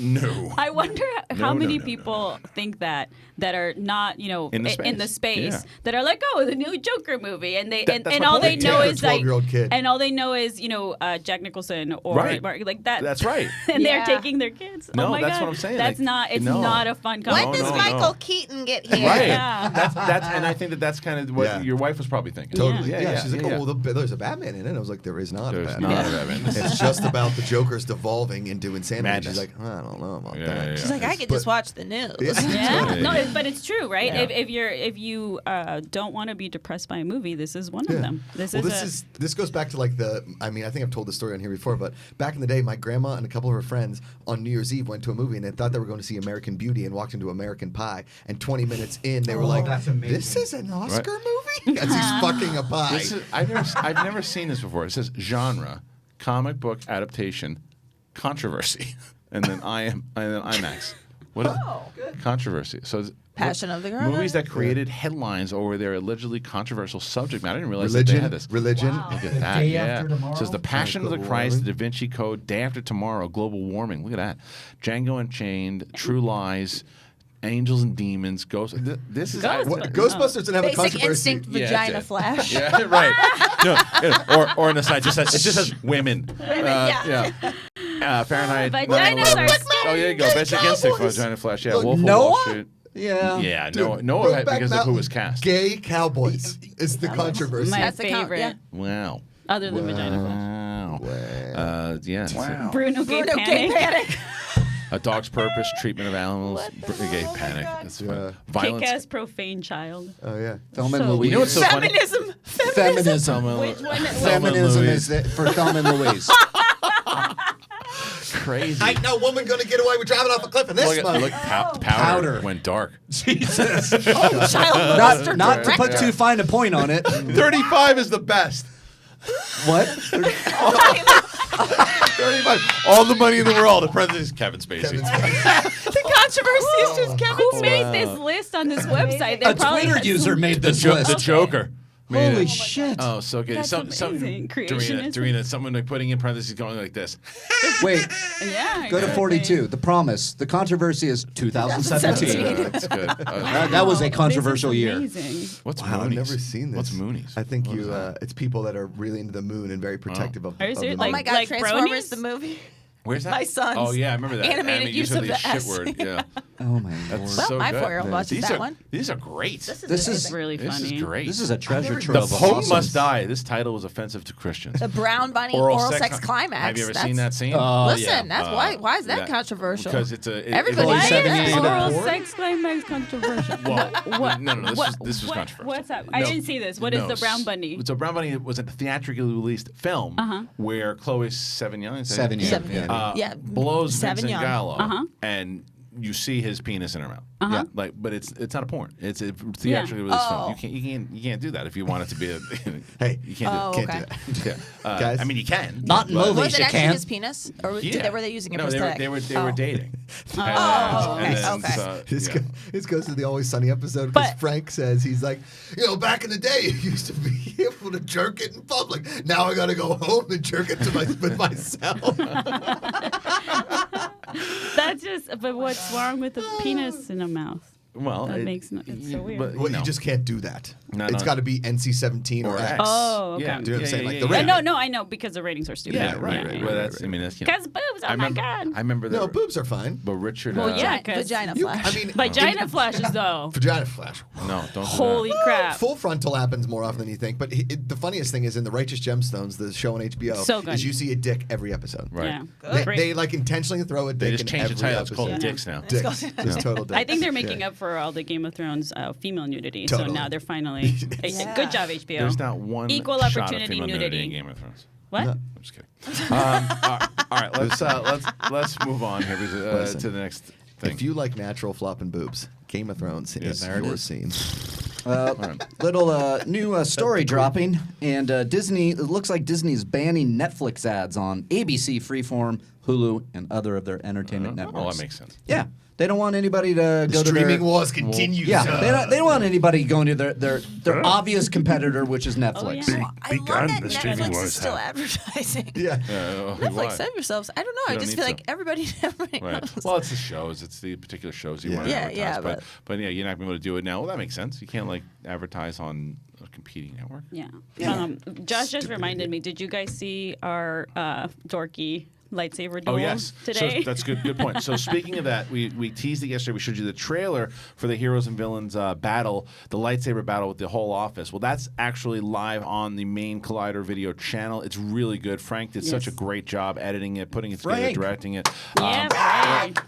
No. I wonder how No, many no, people think that are not, In the space. Yeah. that are like, oh, the new Joker movie, and that's and my all point. they know Yeah, is like, 12-year-old kid. and all they know is Jack Nicholson or Right. like that. That's right. And Yeah. they're taking their kids. No, oh my that's God. what I'm saying. That's Like, not. It's no. not a fun When comedy. does no, Michael no. Keaton get here? Right. Yeah. That's and I think that's kind of what Yeah. your wife was probably thinking. Totally. Yeah. Yeah. She's like, yeah. oh, well, there's a Batman in it. I was like, there is not There's a not Batman. a Batman. It's just about the Joker's devolving into insanity. Madness. She's like, I don't know about Yeah, that. yeah, She's like, I could But- just watch the news. Yeah. Yeah, Yeah. no, but it's true, right? Yeah. If you don't want to be depressed by a movie, this is one Yeah. of them. This This goes back to like I think I've told the story on here before, but back in the day, my grandma and a couple of her friends on New Year's Eve went to a movie and they thought they were going to see American Beauty and walked into American Pie. And 20 minutes in, they were like, that's amazing. "This is an Oscar movie?" As he's fucking a pie. This is, I've never seen this before. It says genre, comic book adaptation, controversy, and then IMAX. What is controversy? So it's- Passion of the Christ. movies that created headlines over their allegedly controversial subject matter. I didn't realize that they had this. religion. Look at that. Day Yeah. After Tomorrow? Says the Passion of the Global Christ, warming. the Da Vinci Code, Day After Tomorrow, Global Warming. Look at that. Django Unchained, True Lies, Angels and Demons, Ghosts. This is Ghostbusters. What, Ghostbusters didn't have a Basic controversy. instinct Yeah, it vagina did. flash. Yeah, right. No, yeah, or on the side, it just says women. yeah. Fahrenheit. Vaginas are 9/11. Oh, there you go. Basic instinct, Cowboys. vagina flash. Yeah, Look, Wolf of Noah? Wall Street. Yeah. Yeah, Dude, Noah Brokeback because of who Mountain, was cast. Gay cowboys is the controversy. my That's the count, favorite, yeah. Wow. other than Vagina Flash. Wow. Yeah. Bruno Gay Bruno Gay Panic. Panic. A Dog's Purpose, Treatment of Animals, Gay Oh my Panic. God. It's Yeah. violence. Kick-ass profane child. Oh yeah. Thelma and So- Louise. You know what's so funny? Feminism. Feminism. Which one? Feminism is it for Thelma and Louise. Crazy. Ain't no woman gonna get away with driving off a cliff in this Look, mug. powder went dark. Jesus. Child not not to put director. too fine a point on it. 35 is the best. What? 35. All the money in the world. The president is Kevin Spacey. Kevin Spacey. The controversy is just Kevin Who Spacey. made this list on this website? They A probably Twitter had user some- made this The list. Joker. made Holy it. shit. Oh, so good. That's amazing. Creationism. Dorina, someone like putting in parentheses going like this. Wait, Yeah. go to exactly. 42. The Promise. The controversy is 2017. That's good. That was a This is controversial year. amazing. What's Wow, I've Moonies? never seen this. What's Moonies? I think What is you. that? It's people that are really into the moon and very protective of. Are you of the serious? moon. Oh my God, Like Transformers bronies? the movie. Where's that? My son's Oh yeah, I remember that. animated use of the shit S. word. Yeah. Oh my That's lord. Well, so my good. 4-year-old watches These that are, one. These are great. This This is is really This funny. is great. This is a treasure never- trove. The of Pope awesome. Must Die. This title was offensive to Christians. The Brown Bunny oral sex climax. Have you ever That's- seen that scene? Listen, that's why is that controversial? Because it's a. Everybody Why Holy is 70s oral porn? sex climax controversial? Well, What? no, this what, was what- controversial. What's up? I No, didn't see this. What is no, the Brown Bunny? So Brown Bunny was a theatrically released film where Chloe Sevigny, Sevigny. Yeah, blows Vincent Savignon. Gallo, and you see his penis in her mouth. Yeah. Like, but it's not a porn. It's a theatrically released Oh. film. You can't do that if you want it to be a. Hey, you can't Oh, do can't okay. do that. that. Guys? I mean, you can. Not in but- movies. Was it you actually can't. his penis, or Yeah. were they using a No, prosthetic? they were Oh. dating. Oh, And okay, then, okay. so, This, yeah. go, this goes to the Always Sunny episode because But- Frank says he's like, back in the day, it used to be able to jerk it in public. Now I got to go home and jerk it with myself. That's just. But what's wrong with a penis in a mouth? Well, That makes no. It's so weird. Well, no. you just can't do that. No, It's no. got to be NC-17 or X. Oh, okay. Yeah, Do you know what I'm saying? Like the yeah. rating. No, I know because the ratings are stupid. Yeah, right. right, Well, right, that's. I mean, that's. Because boobs. Oh I my remember. God. I remember that. No, boobs are fine. But Richard. Well, yeah. Vagina You- flash. I mean, Vagina flashes though. vagina flash. No, don't. Holy Do crap. Full frontal happens more often than you think. But the funniest thing is in the Righteous Gemstones, the show on HBO, So good. is you see a dick every episode. Right. Yeah. They like intentionally throw a dick They just in changed the every title. It's called episode. Dicks now. Dicks. Just total dicks. I think they're making Yeah. up for all the Game of Thrones female nudity. Totally. So now they're finally. Yeah. Good job, HBO. There's not one Equal shot of opportunity female nudity. in Game of Thrones. What? No. I'm just kidding. All right, let's move on here Listen. to the next thing. If you like natural flopping boobs, Game of Thrones is there it your is. scene. Little new story dropping, and Disney. It looks like Disney's banning Netflix ads on ABC, Freeform, Hulu, and other of their entertainment networks. Oh, that makes sense. Yeah, They don't want anybody to go to Streaming their... wars continue. Yeah, sir. they don't want anybody going to their obvious competitor, which is Netflix. yeah. I love that Netflix is still advertising. Yeah. Netflix, save yourselves. I don't know. I don't just need feel to. like everybody Right. knows. Well, it's the shows. It's the particular shows you want to Yeah, advertise. yeah, but yeah, you're not going to be able to do it now. Well, that makes sense. You can't like advertise on a competing network. Yeah. Josh just reminded me. Did you guys see our dorky lightsaber duel today? So that's good point. So speaking of that, we teased it yesterday. We showed you the trailer for the heroes and villains battle, the lightsaber battle with the whole office. Well, that's actually live on the main Collider video channel. It's really good. Frank did such a great job editing it, putting it together, directing it.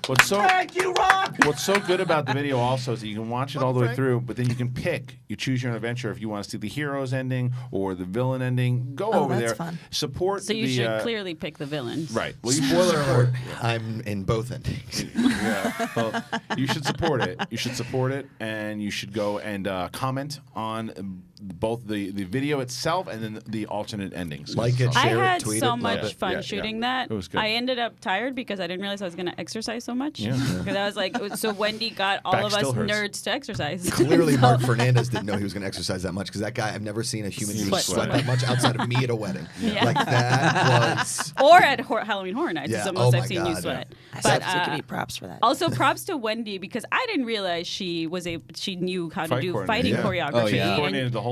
What's so good about the video also is that you can watch it all the way through, but then you can pick. You choose your own adventure if you want to see the hero's ending or the villain ending. Go over that's there. Fun. Support. So you should clearly pick the villains. Right. Well, Spoiler alert, I'm in both endings. Yeah. Well, you should support it. You should support it, and you should go and comment on both the video itself and then the alternate endings. Like it, I share it, had tweet so it, much love it. fun shooting that. It was good. I ended up tired because I didn't realize I was going to exercise so much. Yeah. Because I was like, so Wendy got all Back of us still hurts. nerds to exercise. Clearly, So- Mark Fernandez didn't know he was going to exercise that much because that guy, I've never seen a human being Sweat sweat so that much outside of me at a wedding. Yeah. Like that was. Or at Halloween Horror Nights. Yeah. It's the most Oh I've my seen you God, sweat. I But have to give you props for that. also props to Wendy because I didn't realize she knew how to Fight do coordinator. fighting Yeah. choreography. Oh, yeah. and Coordinated the whole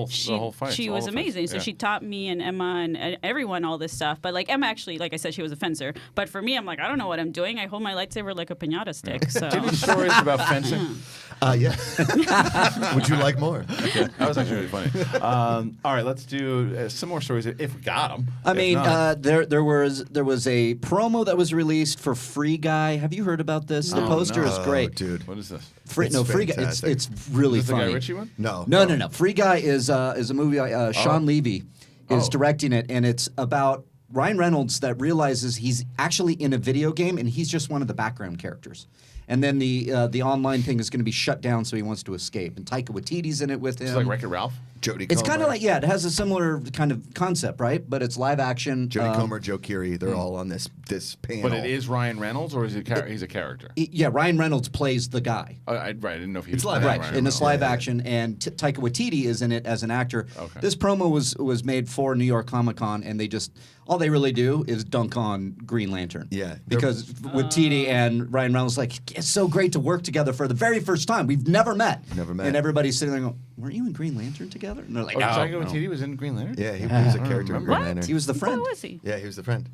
fight. She all was the fights. amazing. So Yeah. she taught me and Emma and everyone all this stuff. But like Emma actually, like I said, she was a fencer. But for me, I'm like, I don't know what I'm doing. I hold my lightsaber like a piñata stick. So Do you have any stories about fencing? Yeah. Would you like more? That was actually really funny. All right, let's do some more stories if we got them. I mean, there was a promo that was released for Free Guy. Have you heard about this? The poster is great. Dude. What is this? Free Guy. fantastic. It's really Is this the Guy funny. Ritchie one? No. No. Free Guy is a movie. Sean Levy is Oh. directing it, and it's about Ryan Reynolds that realizes he's actually in a video game, and he's just one of the background characters. And then the online thing is going to be shut down, so he wants to escape. And Taika Waititi's in it with him. It's like Wreck-It Ralph. Jodie It's Comer. kind of like, it has a similar kind of concept, right? But it's live action. Jodie Comer, Joe Keery, they're all on this panel. But it is Ryan Reynolds, or is he he's a character? Yeah, Ryan Reynolds plays the guy. I didn't know if he was It's live playing action. Ryan And it's Reynolds. live action, and Taika Waititi is in it as an actor. Okay. This promo was made for New York Comic Con, and all they really do is dunk on Green Lantern. Yeah. Because Waititi and Ryan Reynolds like, it's so great to work together for the very first time. We've never met. Never met. And everybody's sitting there going, weren't you and Green Lantern together? And they're like, Oh, no. Taika Waititi was in Green Lantern? Yeah, he was a character in Green What? Lantern. He was the friend. What was he? Yeah, he was the friend.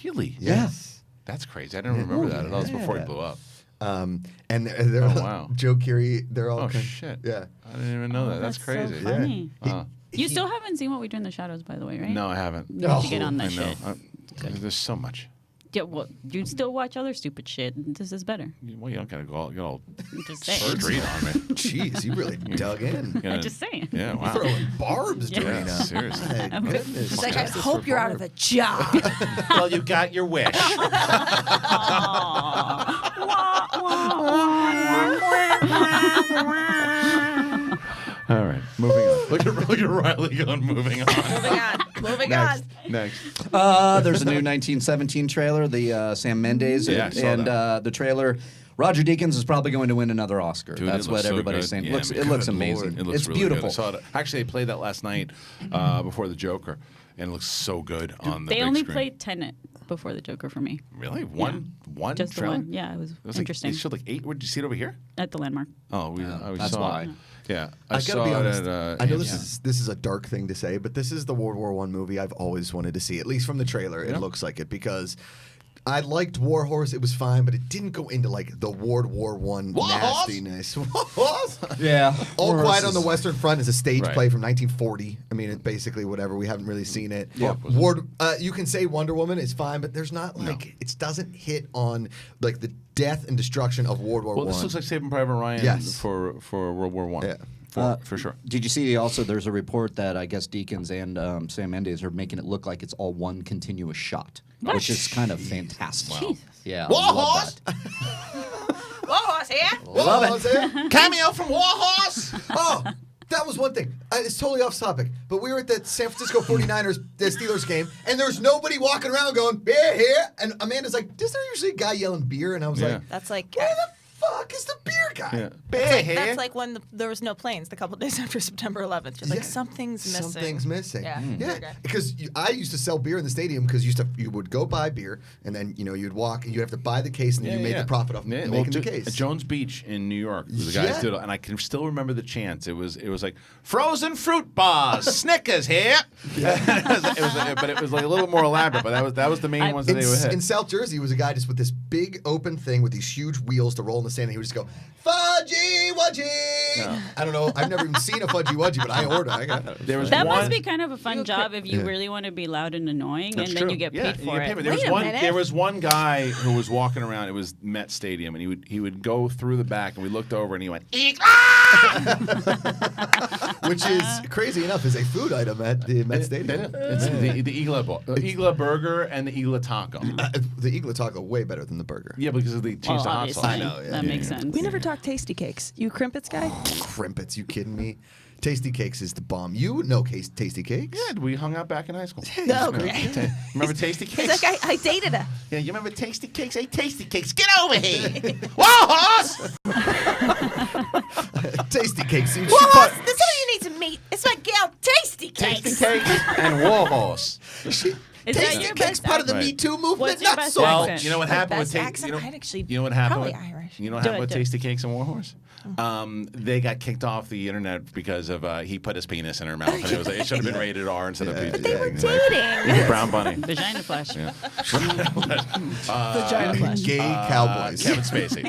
Really? Yes. That's crazy. I didn't remember that at all. It's before he Yeah. blew up. And they're Oh, all, wow. Joe Keery, they're all Oh, kind- shit. Yeah. I didn't even know that. That's crazy. So funny. Uh, You still haven't seen What We Do in the Shadows, by the way, right? no, I haven't. You have to get on I that know. shit. There's so much. Yeah, well, you still watch other stupid shit. This is better. Well, you don't gotta get all I'm just saying. surgery on me. Jeez, you really dug in. I'm just saying. Yeah, wow. Throwing barbs, Yeah. Dorina. Yeah, seriously. My goodness. It's like, I hope you're out of a job. Well, you got your wish. All right, moving on. Look at Riley going, moving on. Moving on. Next. There's a new 1917 trailer, the Sam Mendes, Yeah, I saw and that. the trailer. Roger Deakins is probably going to win another Oscar. Dude, That's it what looks so everybody's good. saying. Yeah, It man, looks good amazing. Lord. It looks It's really beautiful. Good. I saw it. Actually, they played that last night before the Joker, and it looks so good on the They big only screen. played Tenet before the Joker for me. Really? One Just the trailer? one. Yeah, it was It interesting. Like, they showed like 8. Did you see it over here? At the Landmark. Oh, we that's saw why. it. Yeah, I gotta saw be honest. it at. I know this is a dark thing to say, but this is the World War I movie I've always wanted to see. At least from the trailer, it looks like it because I liked War Horse. It was fine, but it didn't go into like the World War I nastiness. Yeah. All Quiet on the Western Front is a stage Right. play from 1940. I mean, it basically whatever. We haven't really seen it. Yeah. You can say Wonder Woman is fine, but there's not like it doesn't hit on like the death and destruction of World War I. Well, this looks like Saving Private Ryan Yes. for World War I. Yeah. For sure. Did you see also there's a report that I guess Deakins and Sam Mendes are making it look like it's all one continuous shot, which is kind of fantastic. Wow. Yeah. War I love Horse? that. Whoa, here. Love it. Cameo from War Horse. Oh, that was one thing. It's totally off topic, but we were at the San Francisco 49ers Steelers game, and there's nobody walking around going, beer here. And Amanda's like, is there usually a guy yelling beer? And I was Yeah. like, That's like, where the fuck is the beer guy? Yeah. That's like when there was no planes the couple days after September 11th. You're like, something's missing. Something's missing. Yeah. Yeah. Because I used to sell beer in the stadium because you would go buy beer and then you'd walk and you'd have to buy the case and then you made the profit off making the case. Jones Beach in New York, the guys did it, and I can still remember the chants. It was like frozen fruit bars, Snickers here. But it was like a little more elaborate. But that was the main ones that they would hit. In South Jersey, was a guy just with this big open thing with these huge wheels to roll in the sand. And he would just go fudgy wudgy. No. I don't know. I've never even seen a fudgy wudgy, but I ordered. I got that. That must be kind of a fun job if you really want to be loud and annoying, That's and true. then you get paid for it. There was one guy who was walking around. It was Met Stadium, and he would go through the back, and we looked over, and he went, which is crazy enough is a food item at the Met Stadium. It's the Igla burger and the Igla taco. The Igla taco way better than the burger. Yeah, because of the cheese to hot sauce. I know, yeah. That makes sense. We never talked tasty cakes. You crimpets guy? Crimpets, you kidding me? Tasty Cakes is the bomb. You know Tasty Cakes? Yeah, we hung out back in high school. No, okay. Remember Tasty Cakes? It's like I dated her. Yeah, you remember Tasty Cakes? Hey, Tasty Cakes, get over here! Whoa, horse! Tasty Cakes. Well, this is who you need to meet. It's my gal, Tasty Cakes. Tasty Cakes and Warhorse. Is that Tasty your Cakes best part of the accent? Me Too movement? What's your Not best so accent? much. You know what happened with Best Tasty? accent? I'd actually You know what happened? probably Irish. You know what Do happened it, with do it. Tasty Cakes and Warhorse? They got kicked off the internet because of he put his penis in her mouth, and it should have been rated R instead of PG. But they were dating. Brown Bunny. Vagina flash. Yeah. Vagina flash. Gay cowboys. Kevin Spacey.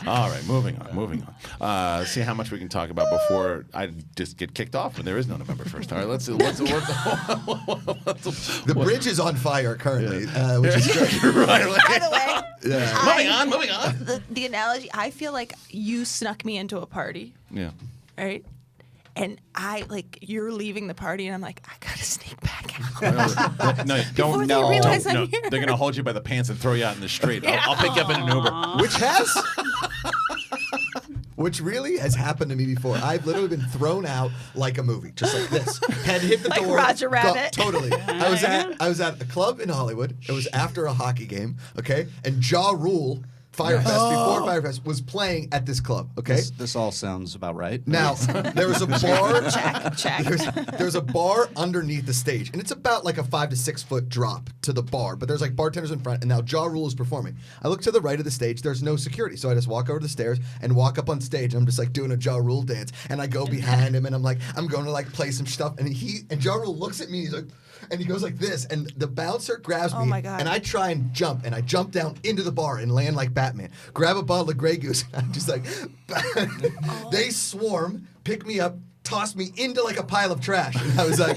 All right. Moving on. See how much we can talk about before I just get kicked off when there is no November 1st. All right, let's The bridge is on fire currently, which is great. right. By the way, Moving on. the analogy, I feel like you snuck me into a party, Yeah. right? And you're leaving the party, and I'm like, I gotta sneak back out. No, Before don't. they realize I'm No, here. they're gonna hold you by the pants and throw you out in the street. I'll pick you up in an Uber. Which really has happened to me before. I've literally been thrown out like a movie, just like this. Head hit the Like door. Roger Rabbit. Totally. I was at a club in Hollywood. It was after a hockey game, okay? And Ja Rule, Firefest, before Firefest, was playing at this club, okay? This all sounds about right. Now, there was a bar. Check. There's a bar underneath the stage, and it's about like a 5 to 6 foot drop to the bar. But there's like bartenders in front, and now Ja Rule is performing. I look to the right of the stage. There's no security, so I just walk over the stairs and walk up on stage. And I'm just like doing a Ja Rule dance, and I go behind him, and I'm like, I'm going to like play some stuff, and Ja Rule looks at me, and he's like. And he goes like this, and the bouncer grabs me, Oh my God. and I try and jump, and I jump down into the bar and land like Batman. Grab a bottle of Grey Goose, and I'm just like, they swarm, pick me up, toss me into like a pile of trash, and I was like,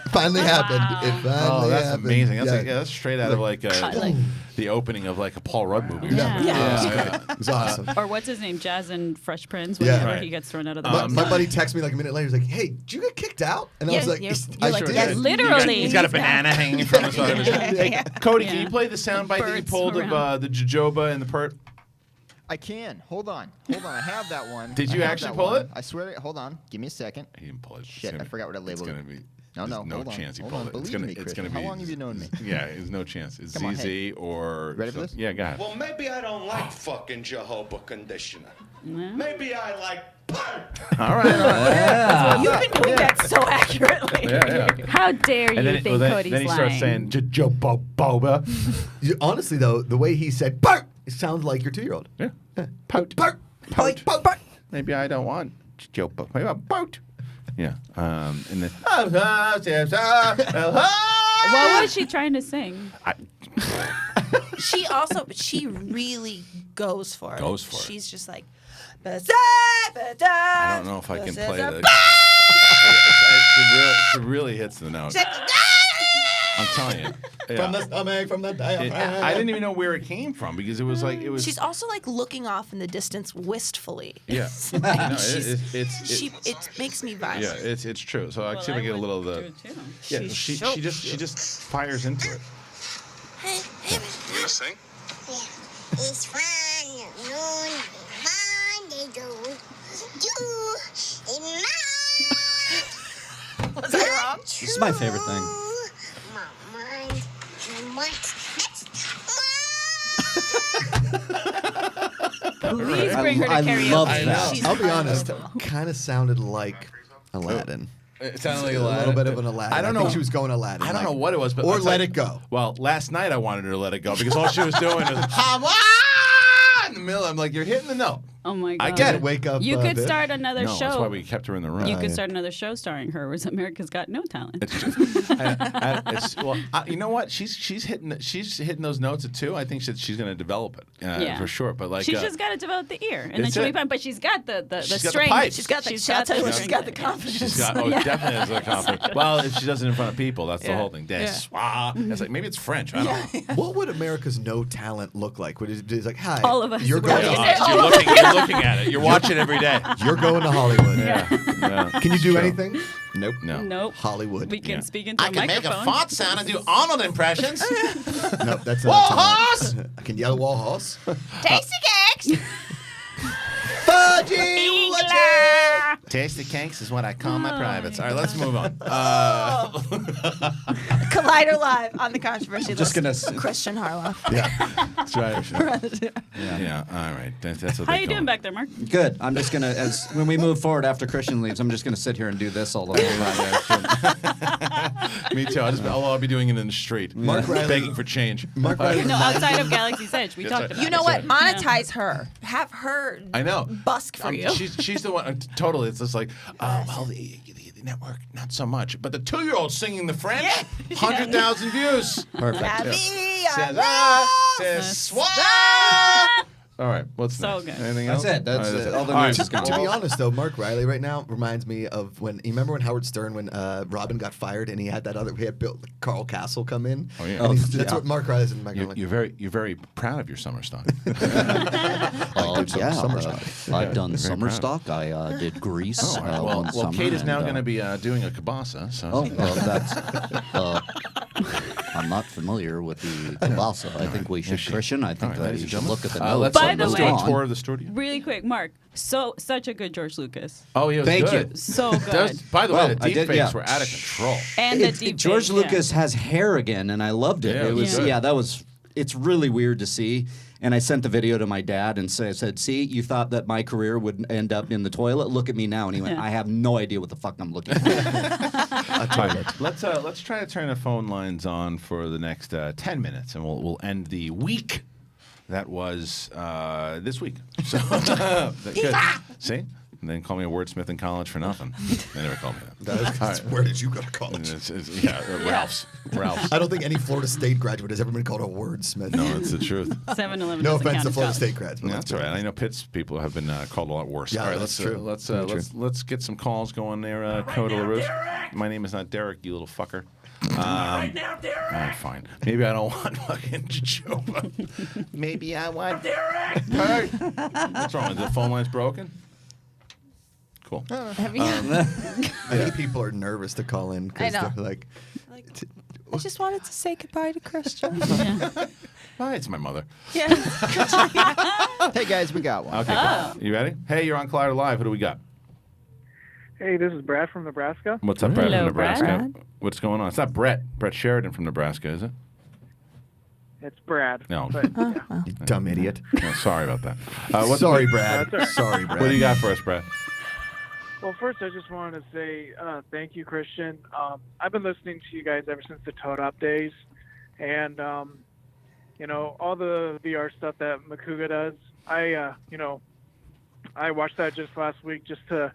finally happened. It finally That's happened. amazing. That's straight out of like Like- the opening of like a Paul Rudd movie. Yeah. It was awesome. Or what's his name? Jazz and Fresh Prince. Yeah. Whenever Right. he gets thrown out of the My house. buddy texted me like a minute later. He's like, "Hey, did you get kicked out?" And I was like, you're "I like, sure yes, did." Literally. He's got a banana hanging from the side of his head. Hey, Cody, can you play the soundbite that you Birds pulled around. of the jojoba and the pert? I can. Hold on. I have that one. Did you I have actually that pull one. it? I swear. Hold on. Give me a second. He didn't pull it. Shit, I forgot what I labeled It's it. gonna be. No, there's no hold on. chance he Hold pulled on. it. It's Believe gonna. me, It's gonna Kristian. be. How long have you known me? Yeah, there's no chance. It's Come on, ZZ or. Ready for this? Yeah, go ahead. Well, maybe I don't like fucking Jehovah conditioner. Maybe I like purr. All right. You've been doing that so accurately. Yeah. How dare you And then, think Cody's then he lying? starts saying jojoba. Honestly, though, the way he said "Bart," it sounds like your 2-year-old. Yeah. Pout. Bart. Pout. Bart. Maybe I don't want jojoba. Maybe I pout. Yeah. And then. What was she trying to sing? She really goes for it. Goes for it. She's just like, I don't know if I can play the. It really hits the note. I'm telling you. Yeah. From the stomach, from the diaphragm. I didn't even know where it came from because it was like it was. She's also like looking off in the distance wistfully. Yeah. It's No, like it makes me violent. yeah, it's true. So I see if I get a little of the. Yeah, she just fires into it. You gonna sing? It's fun, they do. Was I wrong? This is my favorite thing. Please bring her to I karaoke. love I that. know. I'll be honest. Kind of sounded like Aladdin. It sounded like A little bit of an Aladdin. I don't know. think she was going Aladdin. I don't like- know what it was, but or I'll Let tell It Go. Well, last night I wanted her to let it go because all she was doing was in the middle. I'm like, you're hitting the note. Oh my god! I get it. Wake up. You could Viv? start another No, show. that's why we kept her in the room. You could start another show starring her. Was America's Got No Talent? It's just, you know what? She's hitting those notes at 2. I think she's going to develop it for sure. But like She's just got to develop the ear, and then That's she'll be it. fine. But she's got the She's got the strength. pipes. She's got the. She's I'll got tell you the what, she's got the strength. confidence. she's got definitely has a confidence. Well, if she does it in front of people, that's the whole thing. It's like maybe it's French. I don't know. What would America's No Talent look like? Would it be like, hi, All of us You're would going. be To, in it. You're looking at it. You're watching every day. you're going to Hollywood. Yeah. Can you do anything? Nope. No. Nope. Hollywood. We can speak into I a can make microphone. a font sound and do Arnold impressions. Nope, that's Wall not. talent. horse! I can yell wall horse. Tasty cakes. Fudgy. Igla! Tasty cakes is what I call my privates. All right, let's move on. Collider Live on the controversy Just list. gonna. Christian Harloff. That's right. Yeah. All right. That's what How they you call doing it. back there, Mark? Good. I'm just gonna when we move forward after Christian leaves, I'm just gonna sit here and do this all the way. Me too. I'll be doing it in the street. Mark Riley- begging for change. Mark Riley. No, outside of Galaxy's Edge. We talked about You know it. what? Monetize her. Have her I know. busk for you. She's the one. Totally. It's just like, well, the network, not so much. But the 2-year-old singing the French, 100,000 views. Perfect. La Yeah. vie, Says, I says, love. All right. What's So next? good. Anything That's else? it. That's All right, it. All the all news right. is gone. To be honest, though, Mark Riley right now reminds me of when you remember when Howard Stern, when Robin got fired, and he had Bill Carl Castle come in. Oh, yeah. That's yeah. what Mark Riley's in my You're very proud of your summer stock. I've done very summer proud. stock. I did Grease. All right. one Well, summer, Kate is now and, going to be doing a kibasa. So Oh, that's. I'm not familiar with the kielbasa. I think we should, Christian. I think All right, that ladies you and should gentlemen. look at the Let's, notes. By and the let's move do a way- on. tour of the studio. Really quick, Mark. Such a good George Lucas. Oh, he was Thank good. you. So good. By the Well, way, the I did- deepfakes yeah. were out of control. And the deep George fake, yeah. Lucas has hair again, and I loved it. Yeah, it was good. that was. It's really weird to see. And I sent the video to my dad and said, "See, you thought that my career would end up in the toilet. Look at me now." And he went, Yeah. "I have no idea what the fuck I'm looking at." Let's try to turn the phone lines on for the next 10 minutes, and we'll end the week that was this week. So good. See, and then call me a wordsmith in college for nothing. They never called me that. Where did you go to college? Ralph's. I don't think any Florida State graduate has ever been called a wordsmith. No, it's the truth. 7-Eleven. No doesn't offense count to as Florida college. State grads. But Yeah, let's that's be all right. I know Pitt's people have been called a lot worse. Yeah, all right, that's let's true. let's get some calls going there. Coda LaRousse. My name is not Derek, you little fucker. Right now, Derek! All right, fine. Maybe I don't want fucking Jojoba. Maybe I want Derek! Hey! What's wrong? Is the phone line's broken? Cool. I think people are nervous to call in because I know. they're like, I just wanted to say goodbye to Christian. Hi, it's my mother. Yeah. Hey guys, we got one. Okay, cool. You ready? Hey, you're on Collider Live. Who do we got? Hey, this is Brad from Nebraska. What's up, Brett Hello, from Nebraska? Brad. What's going on? It's not Brett Sheridan from Nebraska, is it? It's Brad. No. But, yeah. you dumb idiot. No, sorry about that. Sorry, Brad. That's all right. Sorry, Brad. What do you got for us, Brett? Well, first, I just wanted to say thank you, Christian. I've been listening to you guys ever since the Toad Up days. And, all the VR stuff that Makuga does, I watched that just last week just to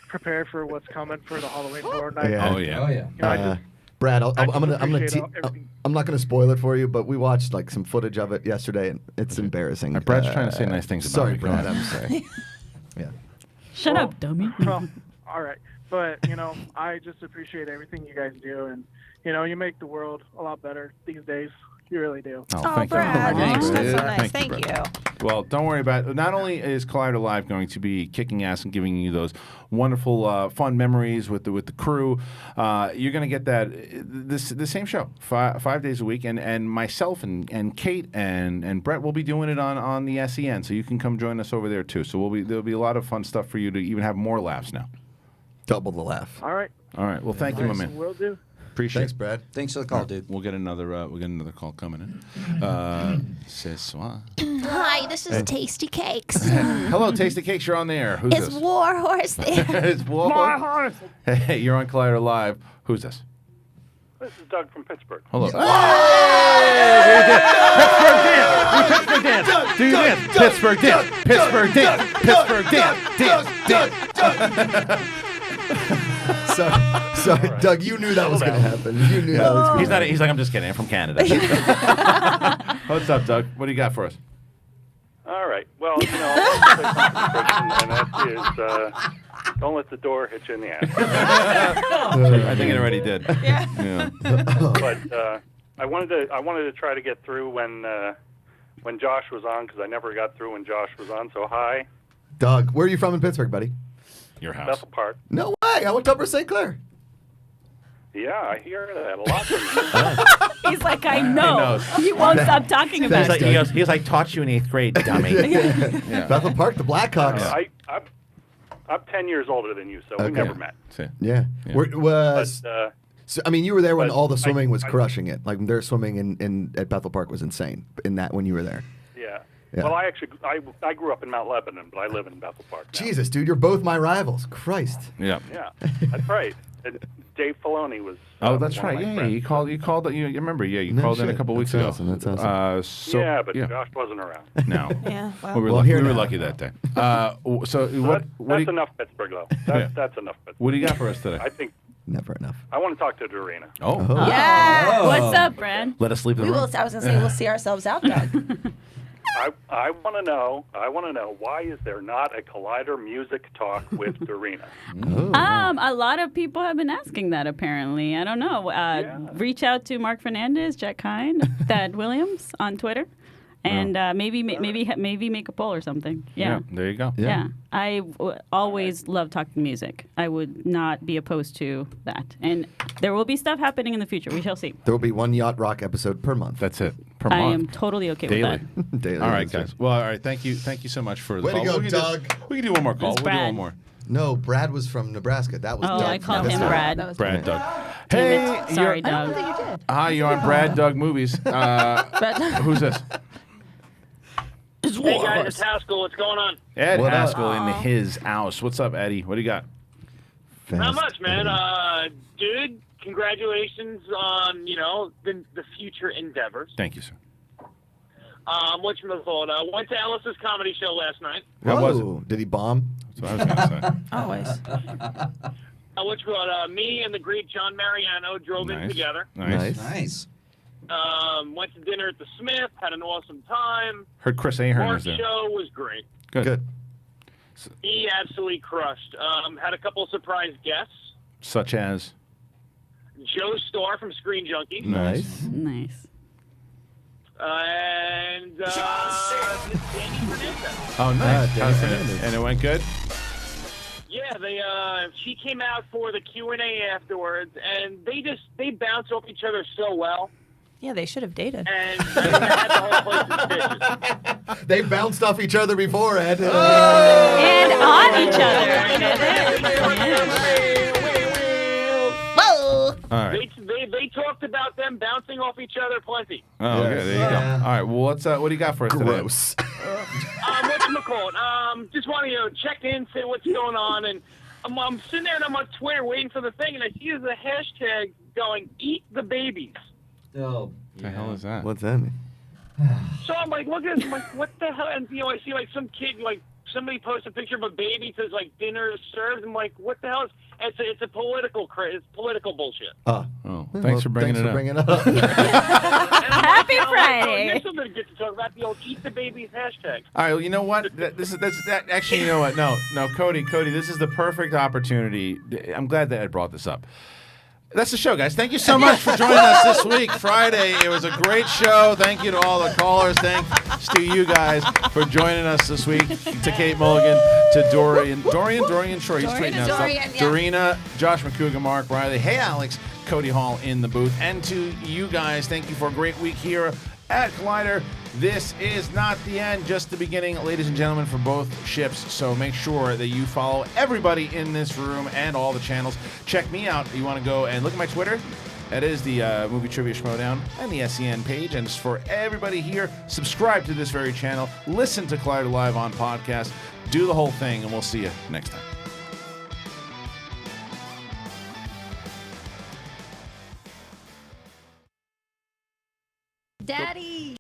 prepare for what's coming for the Halloween Horror Night. Yeah. Oh, yeah. You know, I just Brad, I'm I gonna appreciate everything. I'm not gonna spoil it for you, but we watched like some footage of it yesterday, and it's embarrassing. Brad's trying to say nice things about Sorry, me. Go Brad. ahead. I'm sorry. Yeah. Shut up, dummy. Well, all right. But, I just appreciate everything you guys do. And, you make the world a lot better these days. You really do. Oh, Oh, thank Brad. you. Thanks, That's so dude. nice. Thank you, Thank you. Well, don't worry about it. Not only is Collider Live going to be kicking ass and giving you those wonderful, fun memories with the crew, you're going to get that the same show 5 days a week, and myself and Kate and Brett will be doing it on the SEN, so you can come join us over there too. So there'll be a lot of fun stuff for you to even have more laughs now. Double the laugh. All right. All right. Well, thank you, my man. Will do. Appreciate Thanks, it. Brad. Thanks for the call, dude. We'll get another call coming in. Ce soir. Hi, this is Tasty Cakes. Hello, Tasty Cakes. You're on the air. Who's Is this? Warhorse there? It's Warhorse. Hey, you're on Collider Live. Who's this? This is Doug from Pittsburgh. Hello. Pittsburgh dance. Do you dance? Pittsburgh dance. Pittsburgh dance. Pittsburgh dance. Dance. Sorry, Doug. You knew that was going to happen. You knew that was going to happen. He's like, I'm just kidding. I'm from Canada. What's up, Doug? What do you got for us? All right. Well, you know, I'll say something, Christian, and that is don't let the door hit you in the ass. I think it already did. Yeah. But I wanted to try to get through when Josh was on, because I never got through when Josh was on. So hi, Doug. Where are you from in Pittsburgh, buddy? Your house. Bethel Park. No way. I went to Upper St. Clair. Yeah, I hear that a lot from you. He's like, I know. He won't stop talking about it. He's like, taught you in 8th grade, dummy. Yeah. Bethel Park, the Blackhawks. I'm 10 years older than you, so we never met. Yeah. But, So, I mean, you were there when all the swimming was crushing it. Like their swimming at Bethel Park was insane. In that when you were there. Yeah. Yeah. Well, I grew up in Mount Lebanon, but I live in Bethel Park now. Jesus, dude, you're both my rivals. Christ. Yeah. Yeah, that's right. And Dave Filoni was. Oh, that's one of right. my Yeah, friends. you called. You remember? Yeah, you No called in a shit. couple weeks That's ago. awesome. That's awesome. Josh wasn't around. No. Yeah. We were, Well, we here were now. lucky that day. What So do that's you, enough Pittsburgh, though. That's enough Pittsburgh. what do you got for us today? I think Never enough. I want to talk to Dorina. Oh. Yeah. What's up, Brad? Let us leave the We room. will. I was gonna say we'll see ourselves out, Doug. I want to know. Why is there not a Collider Music Talk with Dorina? A lot of people have been asking that. Apparently, I don't know. Reach out to Mark Fernandez, Jack Kine, Thad Williams on Twitter, and maybe make a poll or something. Yeah. There you go. Yeah. I always love talking music. I would not be opposed to that. And there will be stuff happening in the future. We shall see. There will be one Yacht Rock episode per month. That's it. Per I month. am totally okay Daily. with that. Daily. All right, That's guys. Well, all right. Thank you so much for the Way to call. go, We can Doug. we can do one more call. It's We'll do Brad. one more. No, Brad was from Nebraska. That was Oh, Doug. I called from him Nebraska. Brad. Brad, Doug. Damn it. Sorry, I don't Doug. think you did. Hi, you're on Brad Doug Movies. Who's this? Hey guys, it's Haskell. What's going on? Ed What up? Haskell in his house. What's up, Eddie? What do you got? Not much, man. Dude, congratulations on the future endeavors. Thank you, sir. Whatchamacallit, went to Ellis's comedy show last night. How was it? Whoa, did he bomb? That's what I was going to say. Always. Me and the great John Mariano drove in Nice. together. Nice. Nice. Went to dinner at the Smith. Had an awesome time. Heard Chris Ahern Mark's was there. show was great. Good. He absolutely crushed. Had a couple of surprise guests. Such as? Joe Starr from Screen Junkie. Nice. Nice. And Danny Fernandez. Oh, nice. Danny Fernandez. And it went good? Yeah, she came out for the Q&A afterwards, and they bounce off each other so well. Yeah, they should have dated. And I had the whole place in stitches. They bounced off each other before, Ed. And on each other. All right. They talked about them bouncing off each other plenty. Oh, okay. There you go. All right. Well, what do you got for us Gross. today? Whatchamacallit? Just want to check in, see what's going on, and I'm sitting there and I'm on Twitter waiting for the thing, and I see there's a hashtag going "Eat the Babies." Oh, What the hell is that? What's that mean? So I'm like, look at this, I'm like, what the hell? And I see some kid, somebody posts a picture of a baby, says dinner is served. I'm like, what the hell is? It's a political bullshit. Oh, thanks for bringing it up. Happy Friday. Here's something to get to talk about, the old "Eat the Babies" hashtag. All right, well, you know what? Actually, you know what? No, Cody, this is the perfect opportunity. I'm glad that Ed brought this up. That's the show, guys. Thank you so much for joining us this week, Friday. It was a great show. Thank you to all the callers. Thanks to you guys for joining us this week. To Kate Mulligan, to Dorian Shore. He's tweeting out stuff. Dorina, Josh McCougan, Mark Riley. Hey, Alex. Cody Hall in the booth. And to you guys, thank you for a great week here at Collider. This is not the end, just the beginning, ladies and gentlemen, for both ships. So make sure that you follow everybody in this room and all the channels. Check me out. You want to go and look at my Twitter? That is the Movie Trivia Schmodown and the SEN page. And just for everybody here, subscribe to this very channel. Listen to Collider Live on podcast. Do the whole thing, and we'll see you next time. Daddy.